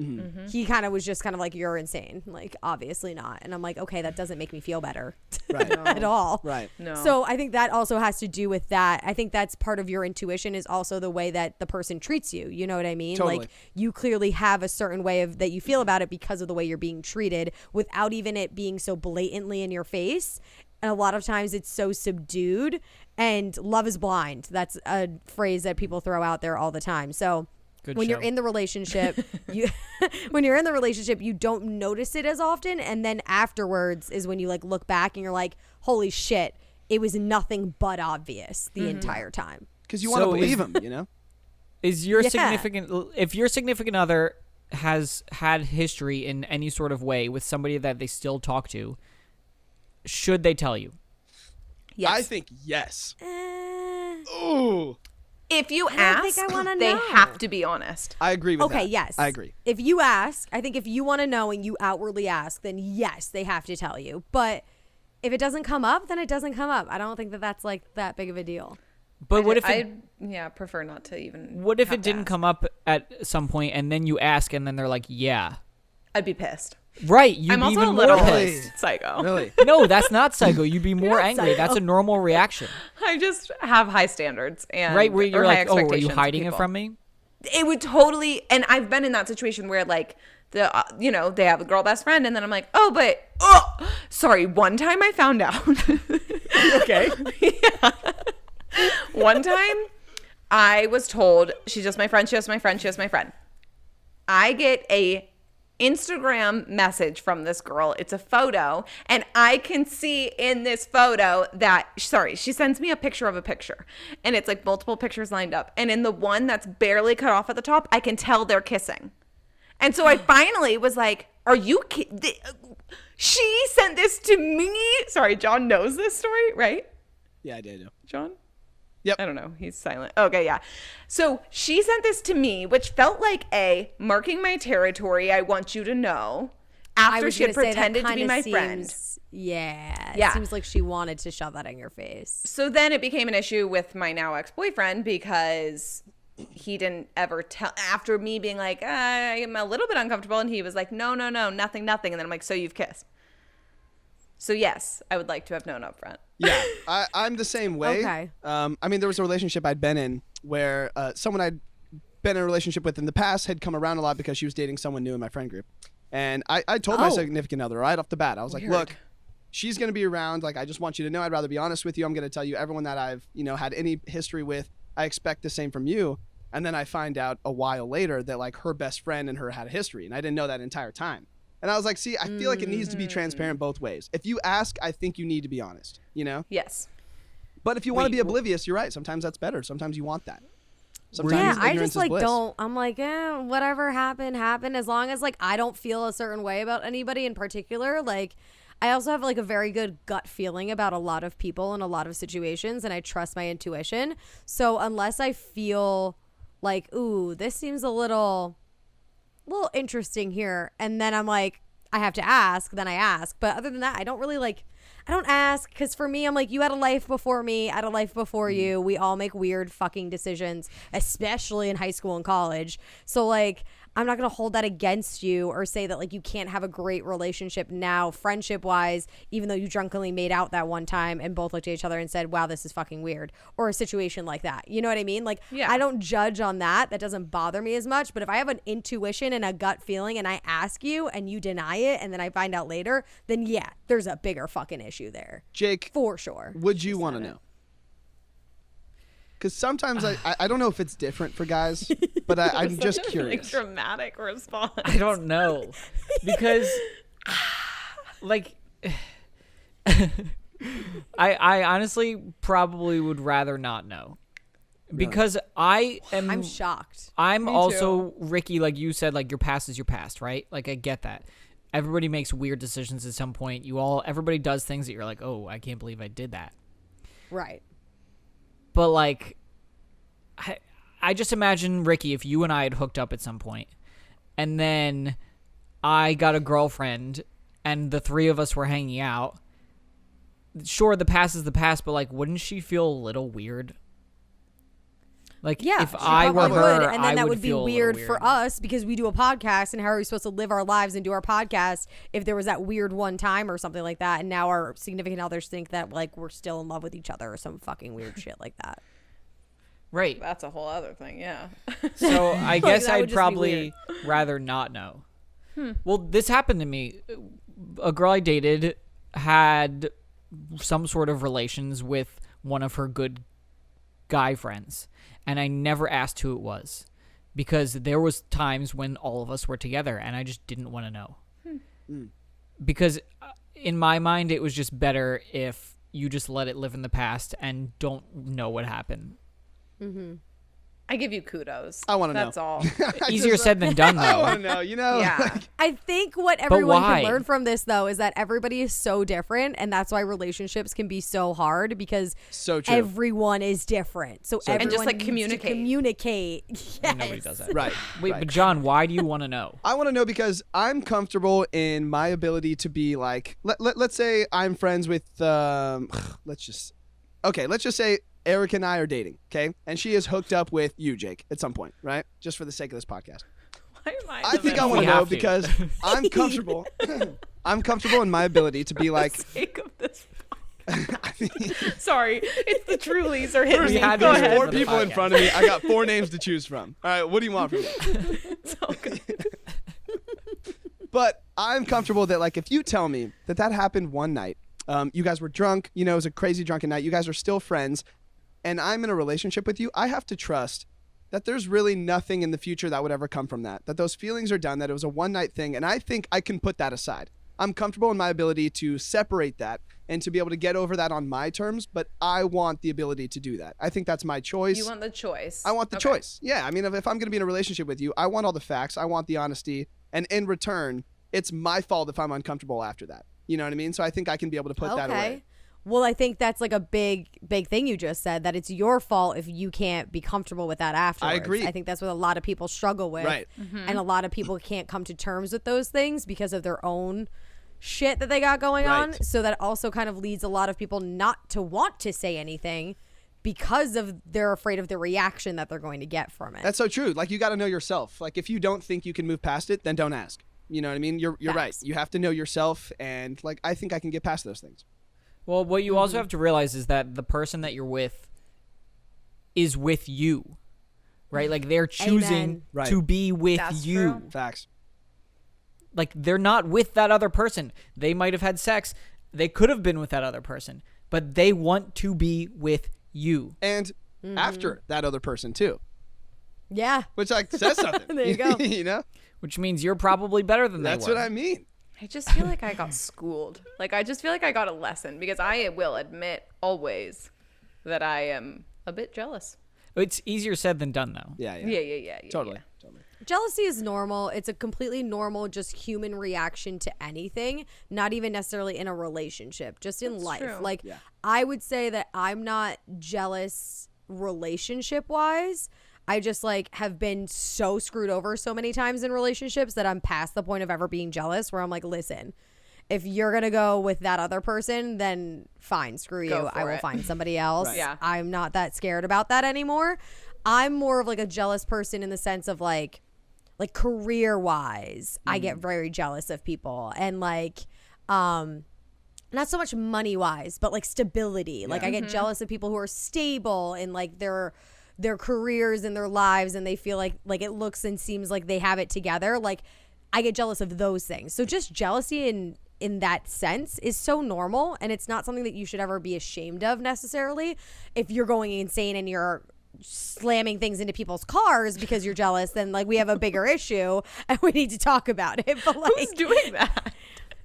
He kind of was just kind of like, you're insane. Like, obviously not. And I'm like, okay, that doesn't make me feel better Right. at all. Right. No. So I think that also has to do with that. I think that's part of your intuition, is also the way that the person treats you. You know what I mean? Totally. Like, you clearly have a certain way of that you feel about it because of the way you're being treated, without even it being so blatantly in your face. And a lot of times it's so subdued, and love is blind. That's a phrase that people throw out there all the time. So when you're in the relationship, you don't notice it as often. And then afterwards is when you like look back and you're like, holy shit, it was nothing but obvious the entire time. Because you want to believe him, you know? Is your if your significant other has had history in any sort of way with somebody that they still talk to, should they tell you? Yes. I think yes. Ooh. If you I ask, think I wanna they know. have to be honest. I agree with that. Okay, yes. I agree. If you ask, I think if you want to know and you outwardly ask, then yes, they have to tell you. But if it doesn't come up, then it doesn't come up. I don't think that's like that big of a deal. But what if I prefer not to even. what if have it to didn't ask. come up at some point and then you ask and then they're like, yeah. I'd be pissed. Right, you'd I'm be also even a little more Really? pissed. psycho. Really? No, that's not psycho. You'd be more not angry. That's a psycho. normal reaction. I just have high standards and Right, where you're or high like, oh, are you expectations of hiding it people. from me? It would totally, and I've been in that situation where like they have a girl best friend, and then I'm like, oh, but sorry. One time I found out. Okay. Yeah. One time I was told she's just my friend. She just my friend. She just my friend. I get a Instagram message from this girl. It's a photo, and I can see in this photo that, she sends me a picture of a picture, and it's like multiple pictures lined up. And in the one that's barely cut off at the top, I can tell they're kissing. And so I finally was like, are you kidding? She sent this to me. Sorry, John knows this story, right? Yeah, I did. John? Yep. I don't know. He's silent. Okay, yeah. So she sent this to me, which felt like marking my territory. I want you to know. I After was she had gonna say, that pretended to be kinda my friend. seems- Yeah. Yeah. It seems like she wanted to shove that in your face. So then it became an issue with my now ex-boyfriend because he didn't ever tell, after me being like, I'm a little bit uncomfortable. And he was like, no, nothing. And then I'm like, so you've kissed. So yes, I would like to have known up front. Yeah, I'm the same way. Okay. I mean, there was a relationship I'd been in where someone I'd been in a relationship with in the past had come around a lot because she was dating someone new in my friend group. And I told my significant other right off the bat. I was like, look, she's going to be around. Like, I just want you to know, I'd rather be honest with you. I'm going to tell you everyone that I've, had any history with. I expect the same from you. And then I find out a while later that like her best friend and her had a history. And I didn't know that entire time. And I was like, see, I feel like it needs to be transparent both ways. If you ask, I think you need to be honest, Yes. But if you want to be oblivious, you're right. Sometimes that's better. Sometimes you want that. Sometimes Yeah, I ignorance just is like bliss. don't. I'm like, whatever happened. As long as like I don't feel a certain way about anybody in particular. Like, I also have like a very good gut feeling about a lot of people in a lot of situations, and I trust my intuition. So unless I feel like, ooh, this seems a little interesting here, and then I'm like, I have to ask, then I ask. But other than that, I don't really like. I don't ask, because for me, I'm like, you had a life before me, I had a life before you. We all make weird fucking decisions, especially in high school and college. So like, I'm not going to hold that against you or say that like you can't have a great relationship now, friendship wise, even though you drunkenly made out that one time and both looked at each other and said, wow, this is fucking weird, or a situation like that. You know what I mean? Like, Yeah. I don't judge on that. That doesn't bother me as much. But if I have an intuition and a gut feeling and I ask you and you deny it and then I find out later, then yeah, there's a bigger fucking issue there. Jake, For sure. would you want to know? Because sometimes I don't know if it's different for guys, but I'm just curious. Dramatic response. I don't know because, like, I honestly probably would rather not know. Because I'm shocked. I'm Me also Ricki, like you said, like your past is your past, right? Like I get that. Everybody makes weird decisions at some point. Everybody does things that you're like, oh, I can't believe I did that. Right. But like, I just imagine Ricki if you and I had hooked up at some point, and then I got a girlfriend, and the three of us were hanging out. Sure, the past is the past, but like, wouldn't she feel a little weird? Like, Yeah, if she I were probably her, would, and then I that would be feel a little weird for us because we do a podcast, and how are we supposed to live our lives and do our podcast if there was that weird one time or something like that, and now our significant others think that like we're still in love with each other or some fucking weird shit like that. Right. That's a whole other thing, yeah. So I guess that would I'd just be probably rather not know. Well, this happened to me. A girl I dated had some sort of relations with one of her good guy friends, and I never asked who it was because there was times when all of us were together and I just didn't want to know. Because in my mind it was just better if you just let it live in the past and don't know what happened. I give you kudos. I wanna know. That's all. Easier said than done, I though. want to know, Yeah. I think what everyone why? can learn from this though is that everybody is so different, and that's why relationships can be so hard because So true. everyone is different. So true. everyone And just, like, needs to communicate. communicate. Yes. Nobody does that. Right. Wait, right. but John, why do you want to know? I want to know because I'm comfortable in my ability to be like, let's say I'm friends with, let's just say Erica and I are dating, okay? And she is hooked up with you, Jake, at some point, right? Just for the sake of this podcast. Why am I? I think I want We to know have to. because I'm comfortable. I'm comfortable in my ability to be like, Sake of this. I mean, Sorry, it's the Trulies are hitting there's, me. had Go these ahead. four for the people in podcast. front of me. I got 4 names to choose from. All right, what do you want from me? It's all good. But I'm comfortable that, like, if you tell me that happened one night, you guys were drunk, it was a crazy drunken night, you guys are still friends, and I'm in a relationship with you, I have to trust that there's really nothing in the future that would ever come from that those feelings are done, that it was a one-night thing, and I think I can put that aside. I'm comfortable in my ability to separate that and to be able to get over that on my terms, but I want the ability to do that. I think that's my choice. You want the choice. I want the Okay. choice. Yeah, I mean, if I'm going to be in a relationship with you, I want all the facts. I want the honesty. And in return, it's my fault if I'm uncomfortable after that. You know what I mean? So I think I can be able to put that away. Well, I think that's like a big thing you just said, that it's your fault if you can't be comfortable with that afterwards. agree. I think that's what a lot of people struggle with. Right. And a lot of people can't come to terms with those things because of their own shit that they got going on. Right. So that also kind of leads a lot of people not to want to say anything because of they're afraid of the reaction that they're going to get from it. That's so true. Like, you got to know yourself. Like, if you don't think you can move past it, then don't ask. You know what I mean? You're right. Facts. You have to know yourself. And, like, I think I can get past those things. Well, what you also have to realize is that the person that you're with is with you, right? Like, they're choosing Amen. Right. to be with That's you. true. Facts. Like, they're not with that other person. They might have had sex. They could have been with that other person, but they want to be with you. And after that other person, too. Yeah. Which, like, says something. There you go. You know? Which means you're probably better than That's they were. what I mean. I just feel like I got schooled. Like, I just feel like I got a lesson because I will admit always that I am a bit jealous. It's easier said than done, though. Yeah. Yeah. Totally. yeah. Totally. Jealousy is normal. It's a completely normal, just human reaction to anything, not even necessarily in a relationship, just in life. true. Like, Yeah. I would say that I'm not jealous relationship wise. I just like have been so screwed over so many times in relationships that I'm past the point of ever being jealous, where I'm like, listen, if you're going to go with that other person, then fine, screw you. Go I for will it. find somebody else. Right. Yeah. I'm not that scared about that anymore. I'm more of like a jealous person in the sense of like career wise, I get very jealous of people, and like, not so much money wise, but like stability. Like I get jealous of people who are stable in like their careers and their lives, and they feel like it looks and seems like they have it together. Like I get jealous of those things. So just jealousy in that sense is so normal, and it's not something that you should ever be ashamed of necessarily. If you're going insane and you're slamming things into people's cars because you're jealous, then like we have a bigger issue and we need to talk about it. But like, Who's doing that?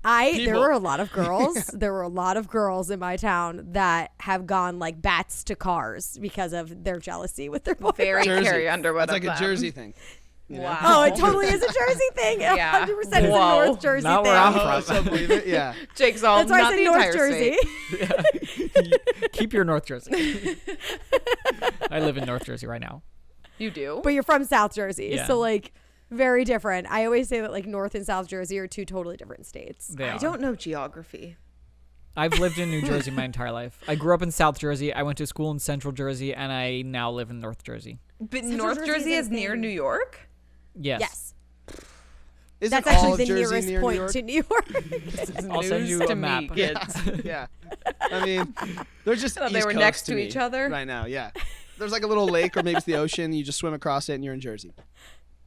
there were a lot of girls. There were a lot of girls in my town that have gone like bats to cars because of their jealousy with their boyfriend. Very Jersey. Carrie Underwood. It's like of a them. Jersey thing. You know? Wow. Oh, it totally is a Jersey thing. Yeah. 100% is a Whoa. North Jersey Not thing. where I'm Oh, so believe it. Yeah. Jake's all That's why not I the said North entire Jersey. state. Keep your North Jersey. I live in North Jersey right now. You do? But you're from South Jersey. Yeah. So like very different. I always say that like North and South Jersey are two totally different states. They I are. don't know geography. I've lived in New Jersey my entire life. I grew up in South Jersey. I went to school in Central Jersey, and I now live in North Jersey. But Central North Jersey Jersey is is near insane. New York? Yes. Yes. Isn't That's all actually of the Jersey nearest near New point York? to New York. I'll send News you to a me, map. kids. Yeah. I mean, they're just thought they East were Coast next to me each other. right now. Yeah. There's like a little lake, or maybe it's the ocean. You just swim across it, and you're in Jersey.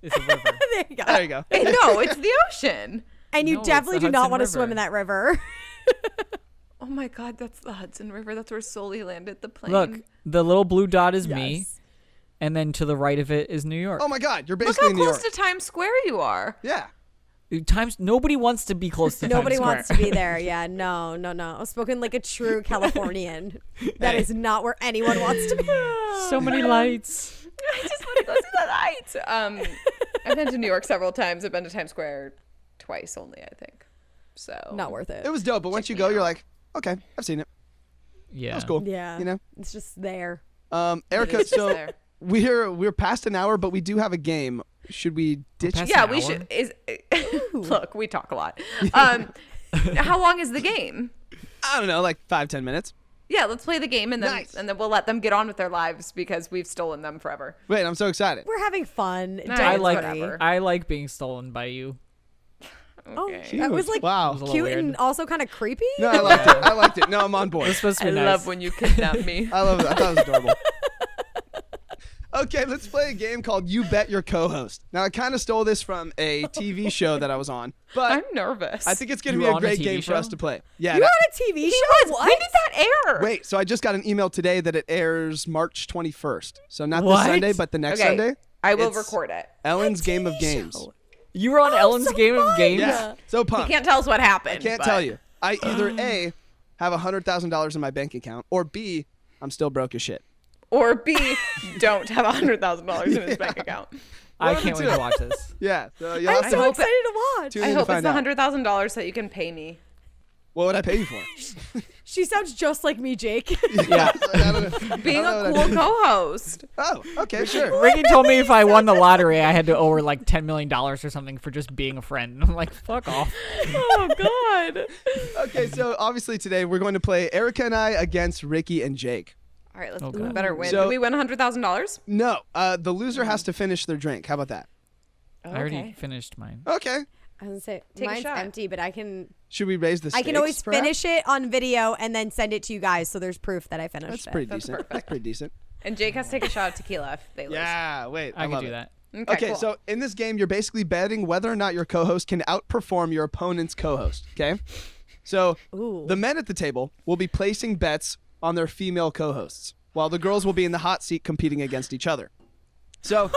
It's a river. There you go. There you go. Hey, no, it's the ocean. And you No, it's definitely the do not Hudson want to River. swim in that river. Oh my God, that's the Hudson River. That's where Sully landed the plane. Look, the little blue dot is me, Yes. and then to the right of it is New York. Oh my God, you're Look basically how in New close York. to Times Square you are. Yeah. Nobody wants to be close to Nobody Times wants Square. to be there. Yeah, no. Spoken like a true Californian. That is not where anyone wants to be. So many lights. I just want to go see the lights. I've been to New York several times. I've been to Times Square twice only, I think. So Not worth it. It was dope, but once you me go, you're out. like, okay, I've seen it. Yeah. That was cool. Yeah. You know. It's just there. Erica, is just so there. we're past an hour, but we do have a game. Should we ditch? past Yeah, an we hour? should. Look, we talk a lot. How long is the game? I don't know, like 5-10 minutes. Yeah, let's play the game and then Nice. we'll let them get on with their lives because we've stolen them forever. Wait, I'm so excited. We're having fun. Nice. Don't I like worry. whatever. I like being stolen by you. Oh, Okay. that was like Wow. was a little cute weird. and also kind of creepy. No, I liked it. I liked it. No, I'm on board. It's supposed to I be nice. love when you kidnap me. I love it. I thought it was adorable. Okay, let's play a game called You Bet Your Co-Host. Now, I kind of stole this from a TV show that I was on, but I'm nervous. I think it's going to You be were a on a great TV game for us show? to play. Yeah. You're that- on a TV show. What? When did that air? Wait, so I just got an email today that it airs March 21st. So not What? this Sunday, but the next Okay, Sunday. I will It's record it. Ellen's Game of TV Games. show. You were on Ellen's so Game of fun. Games. Yeah. So You pumped. can't tell us what happened. I can't but- tell you. I either A, have $100,000 in my bank account, or B, I'm still broke as shit. Or B, don't have $100,000 in his bank account. I One of the can't wait two. to watch this. Yeah. So you'll have I'm to so hope excited to watch. tune I in to hope it's find the out. $100,000 that you can pay me. What would I pay you for? She sounds just like me, Jake. Yeah. I don't know. Being I a don't know cool what co-host. Oh, okay, sure. Ricky told me if I won the lottery, I had to owe her like $10 million or something for just being a friend. I'm like, fuck off. Oh God. Okay, so obviously today we're going to play Erica and I against Ricki and Jake. All right, let's Oh, we God. better win. So- Did we win $100,000? No, the loser has to finish their drink. How about that? I already finished mine. Okay. I was gonna say Take a mine's shot. empty, but I can Should we raise the stakes? I can always perhaps? finish it on video and then send it to you guys, so there's proof that I finished That's it. pretty That's decent. perfect. That's pretty decent. And Jake has to take a shot of tequila if they lose. Yeah, wait. I can love do it. that. Okay, cool. so in this game, you're basically betting whether or not your co-host can outperform your opponent's co-host. Okay, so Ooh. the men at the table will be placing bets on their female co-hosts, while the girls will be in the hot seat competing against each other. So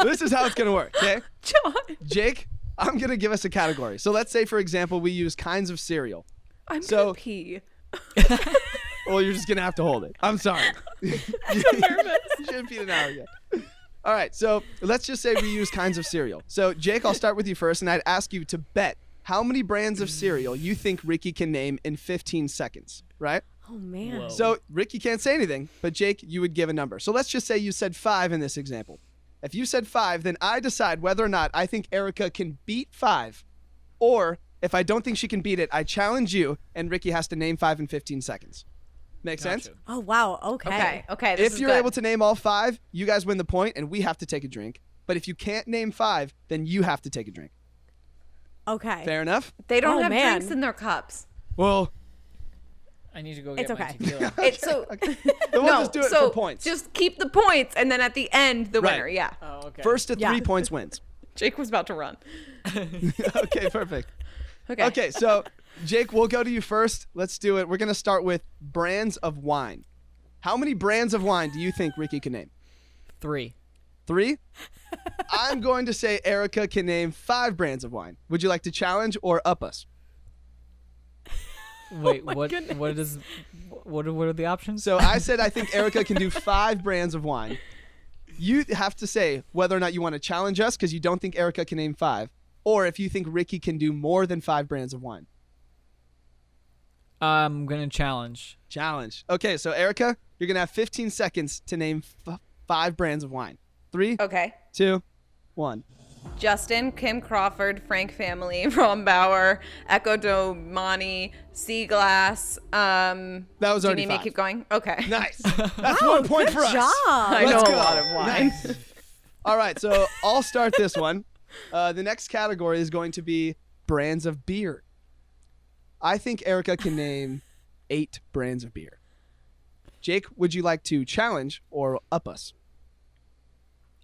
this is how it's gonna work. Okay, John, Jake, I'm gonna give us a category. So let's say, for example, we use kinds of cereal. I'm So- gonna pee. Well, you're just gonna have to hold it. I'm sorry. I'm so nervous. You shouldn't be an hour yet. All right, so let's just say we use kinds of cereal. So, Jake, I'll start with you first, and I'd ask you to bet how many brands of cereal you think Ricki can name in 15 seconds, right? Oh man. Whoa. So, Ricki can't say anything, but Jake, you would give a number. So, let's just say you said 5 in this example. If you said 5, then I decide whether or not I think Erica can beat 5, or if I don't think she can beat it, I challenge you, and Ricki has to name 5 in 15 seconds. Make sense? Gotcha. Oh wow. Okay. Okay. This If is you're good. able to name all 5, you guys win the point, and we have to take a drink. But if you can't name 5, then you have to take a drink. Okay. Fair enough? They don't Oh, have man. drinks in their cups. Well, I need to go It's get my okay. tequila. It's so then we'll no. just do it so for points. just keep the points, and then at the end, the Right. winner. Yeah. Oh, okay. First to 3 Yeah. points wins. Jake was about to run. Okay, perfect. Okay. Okay, so Jake, we'll go to you first. Let's do it. We're going to start with brands of wine. How many brands of wine do you think Ricki can name? 3. 3? I'm going to say Erica can name 5 brands of wine. Would you like to challenge or up us? Wait, my what? goodness. What are the options? So I said I think Erica can do 5 brands of wine. You have to say whether or not you want to challenge us because you don't think Erica can name 5, or if you think Ricki can do more than 5 brands of wine. I'm gonna challenge. Challenge. Okay, so Erica, you're gonna have 15 seconds to name 5 brands of wine. 3, Okay. 2, 1. Justin, Kim Crawford, Frank Family, Ron Bauer, Echo Domani, Sea Glass. That was Do you already need me to 5. keep going? Okay. Nice. That's Wow, 1 point good for us. job. I Let's know go. a lot of wine. Nice. All right, so I'll start this one. The next category is going to be brands of beer. I think Erica can name 8 brands of beer. Jake, would you like to challenge or up us?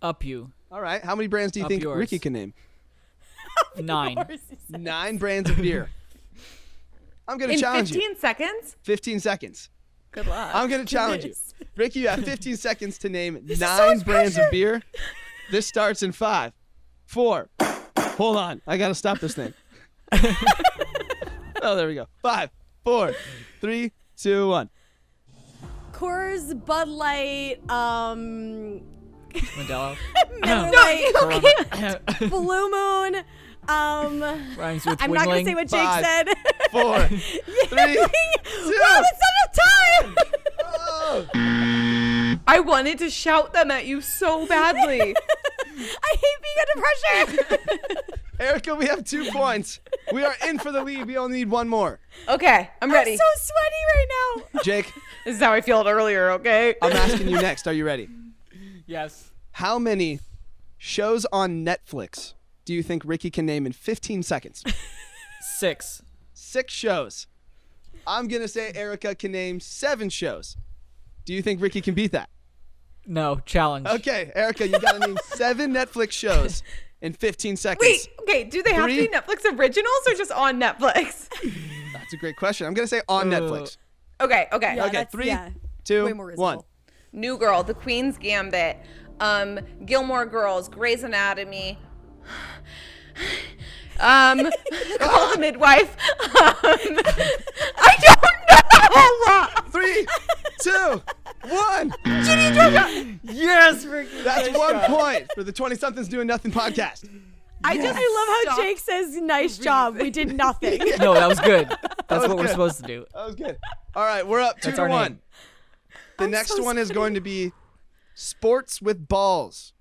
Up you. All right, how many brands do you Up think yours. Ricki can name? 9. 9 brands of beer. I'm going to In challenge 15 you. seconds? 15 seconds. Good luck. I'm going to challenge you. Ricki, you have 15 seconds to name 9 so much brands pressure. of beer. This starts in 5, 4. Hold on. I got to stop this thing. Oh, there we go. 5, 4, 3, 2, 1. Coors, Bud Light, Modelo. Miller No, Lite, you can't. Blue Moon. Rhymes with I'm not gonna wingling. say what Jake 5, said. 4, 3, 2. Wow, that's not enough time. Oh. I wanted to shout them at you so badly. I hate being under pressure. Erica, we have 2 points. We are in for the lead. We only need 1 more. Okay, I'm ready. I'm so sweaty right now. Jake, This is how I felt earlier, okay? I'm asking you next. Are you ready? Yes. How many shows on Netflix do you think Ricki can name in 15 seconds? 6. 6 shows. I'm going to say Erica can name 7 shows. Do you think Ricki can beat that? No, challenge. Okay, Erica, you got to name 7 Netflix shows in 15 seconds. Wait, okay, do they have to 3? be Netflix originals or just on Netflix? That's a great question. I'm going to say on Netflix. Okay. Yeah, Okay, that's- 3, yeah. 2, Way more 1. reasonable. New Girl, The Queen's Gambit, Gilmore Girls, Grey's Anatomy, Call the Midwife. I don't know. 3, 2, 1. Yes, Ricki. That's 1 point for the 20-somethings doing nothing podcast. I love how Jake says, "Nice job. We did nothing." No, that was good. That's was what we're good. supposed to do. That was good. All right, we're up 2 That's to our 1. name. The I'm next so one is sweaty. going to be sports with balls.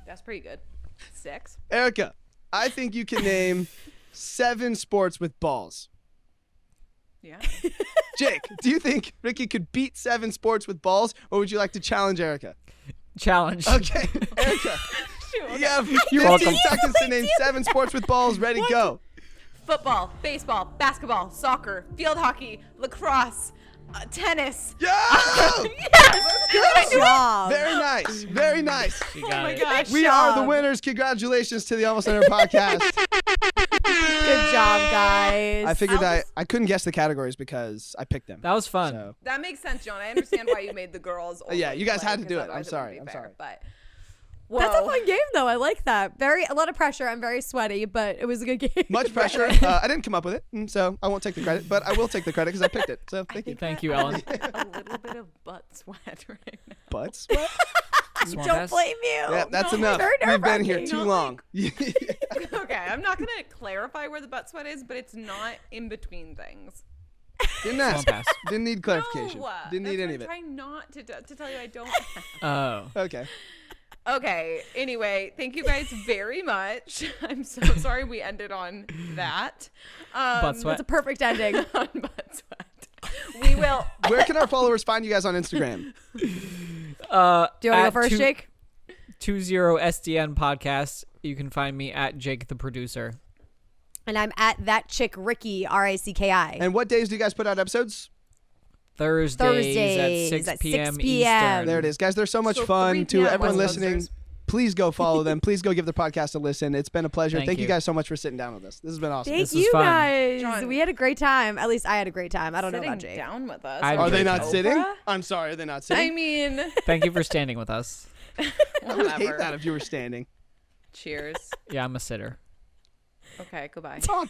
That's pretty good. 6. Erica, I think you can name 7 sports with balls. Yeah. Jake, do you think Ricki could beat 7 sports with balls, or would you like to challenge Erica? Challenge. Okay, Erica, you have 15 welcome. seconds to name 7 sports with balls. Ready, go. Football, baseball, basketball, soccer, field hockey, lacrosse, tennis. Yeah! Yes! Good job. Very nice. Very nice. You Oh got my it. gosh. We are the job. winners. Congratulations to the Almost There podcast. Good job, guys. I figured I couldn't guess the categories because I picked them. That was fun. So. That makes sense, John. I understand why you made the girls. Only Yeah, you guys play, had to do 'cause it. I'm otherwise sorry, wouldn't be I'm fair, sorry. But That's a whoa. fun game, though. I like that. A lot of pressure. I'm very sweaty, but it was a good game. Much pressure. I didn't come up with it, so I won't take the credit, but I will take the credit because I picked it. So thank you. Thank you, Ellen. a little bit of butt sweat right now. But sweat? Swamp Don't ass. blame you. Yeah, that's No, enough. very We've been here nerve-wracking. too Not long. Okay, I'm not gonna clarify where the butt sweat is, but it's not in between things. Didn't ask. Swamp ass. Didn't need clarification. No, Didn't need that's any of what it. I'm trying not to tell you I don't. Oh. Okay. Okay. Anyway, thank you guys very much. I'm so sorry we ended on that. Butt sweat. That's a perfect ending. On butt sweat. We will. Where can our followers find you guys on Instagram? Do you want to go first, Jake? 20SDN podcast. You can find me at Jake the producer. And I'm at that chick Ricki, Ricki. And what days do you guys put out episodes? Thursdays Thursdays at 6 at 6 p.m. p.m. Eastern. There it is, guys. They're so much So fun 3 to p.m. everyone West listening. Coasters. Please go follow them. Please go give the podcast a listen. It's been a pleasure. Thank Thank you you guys so much for sitting down with us. This has been awesome. Thank This was you fun. guys. John. We had a great time. At least I had a great time. I don't know Sitting about Jake. down with us. I- Are they Jake not Oprah? sitting? I'm sorry, are they not sitting? I mean, Thank you for standing with us. I would hate whatever. that if you were standing. Cheers. Yeah, I'm a sitter. Okay, goodbye. Talk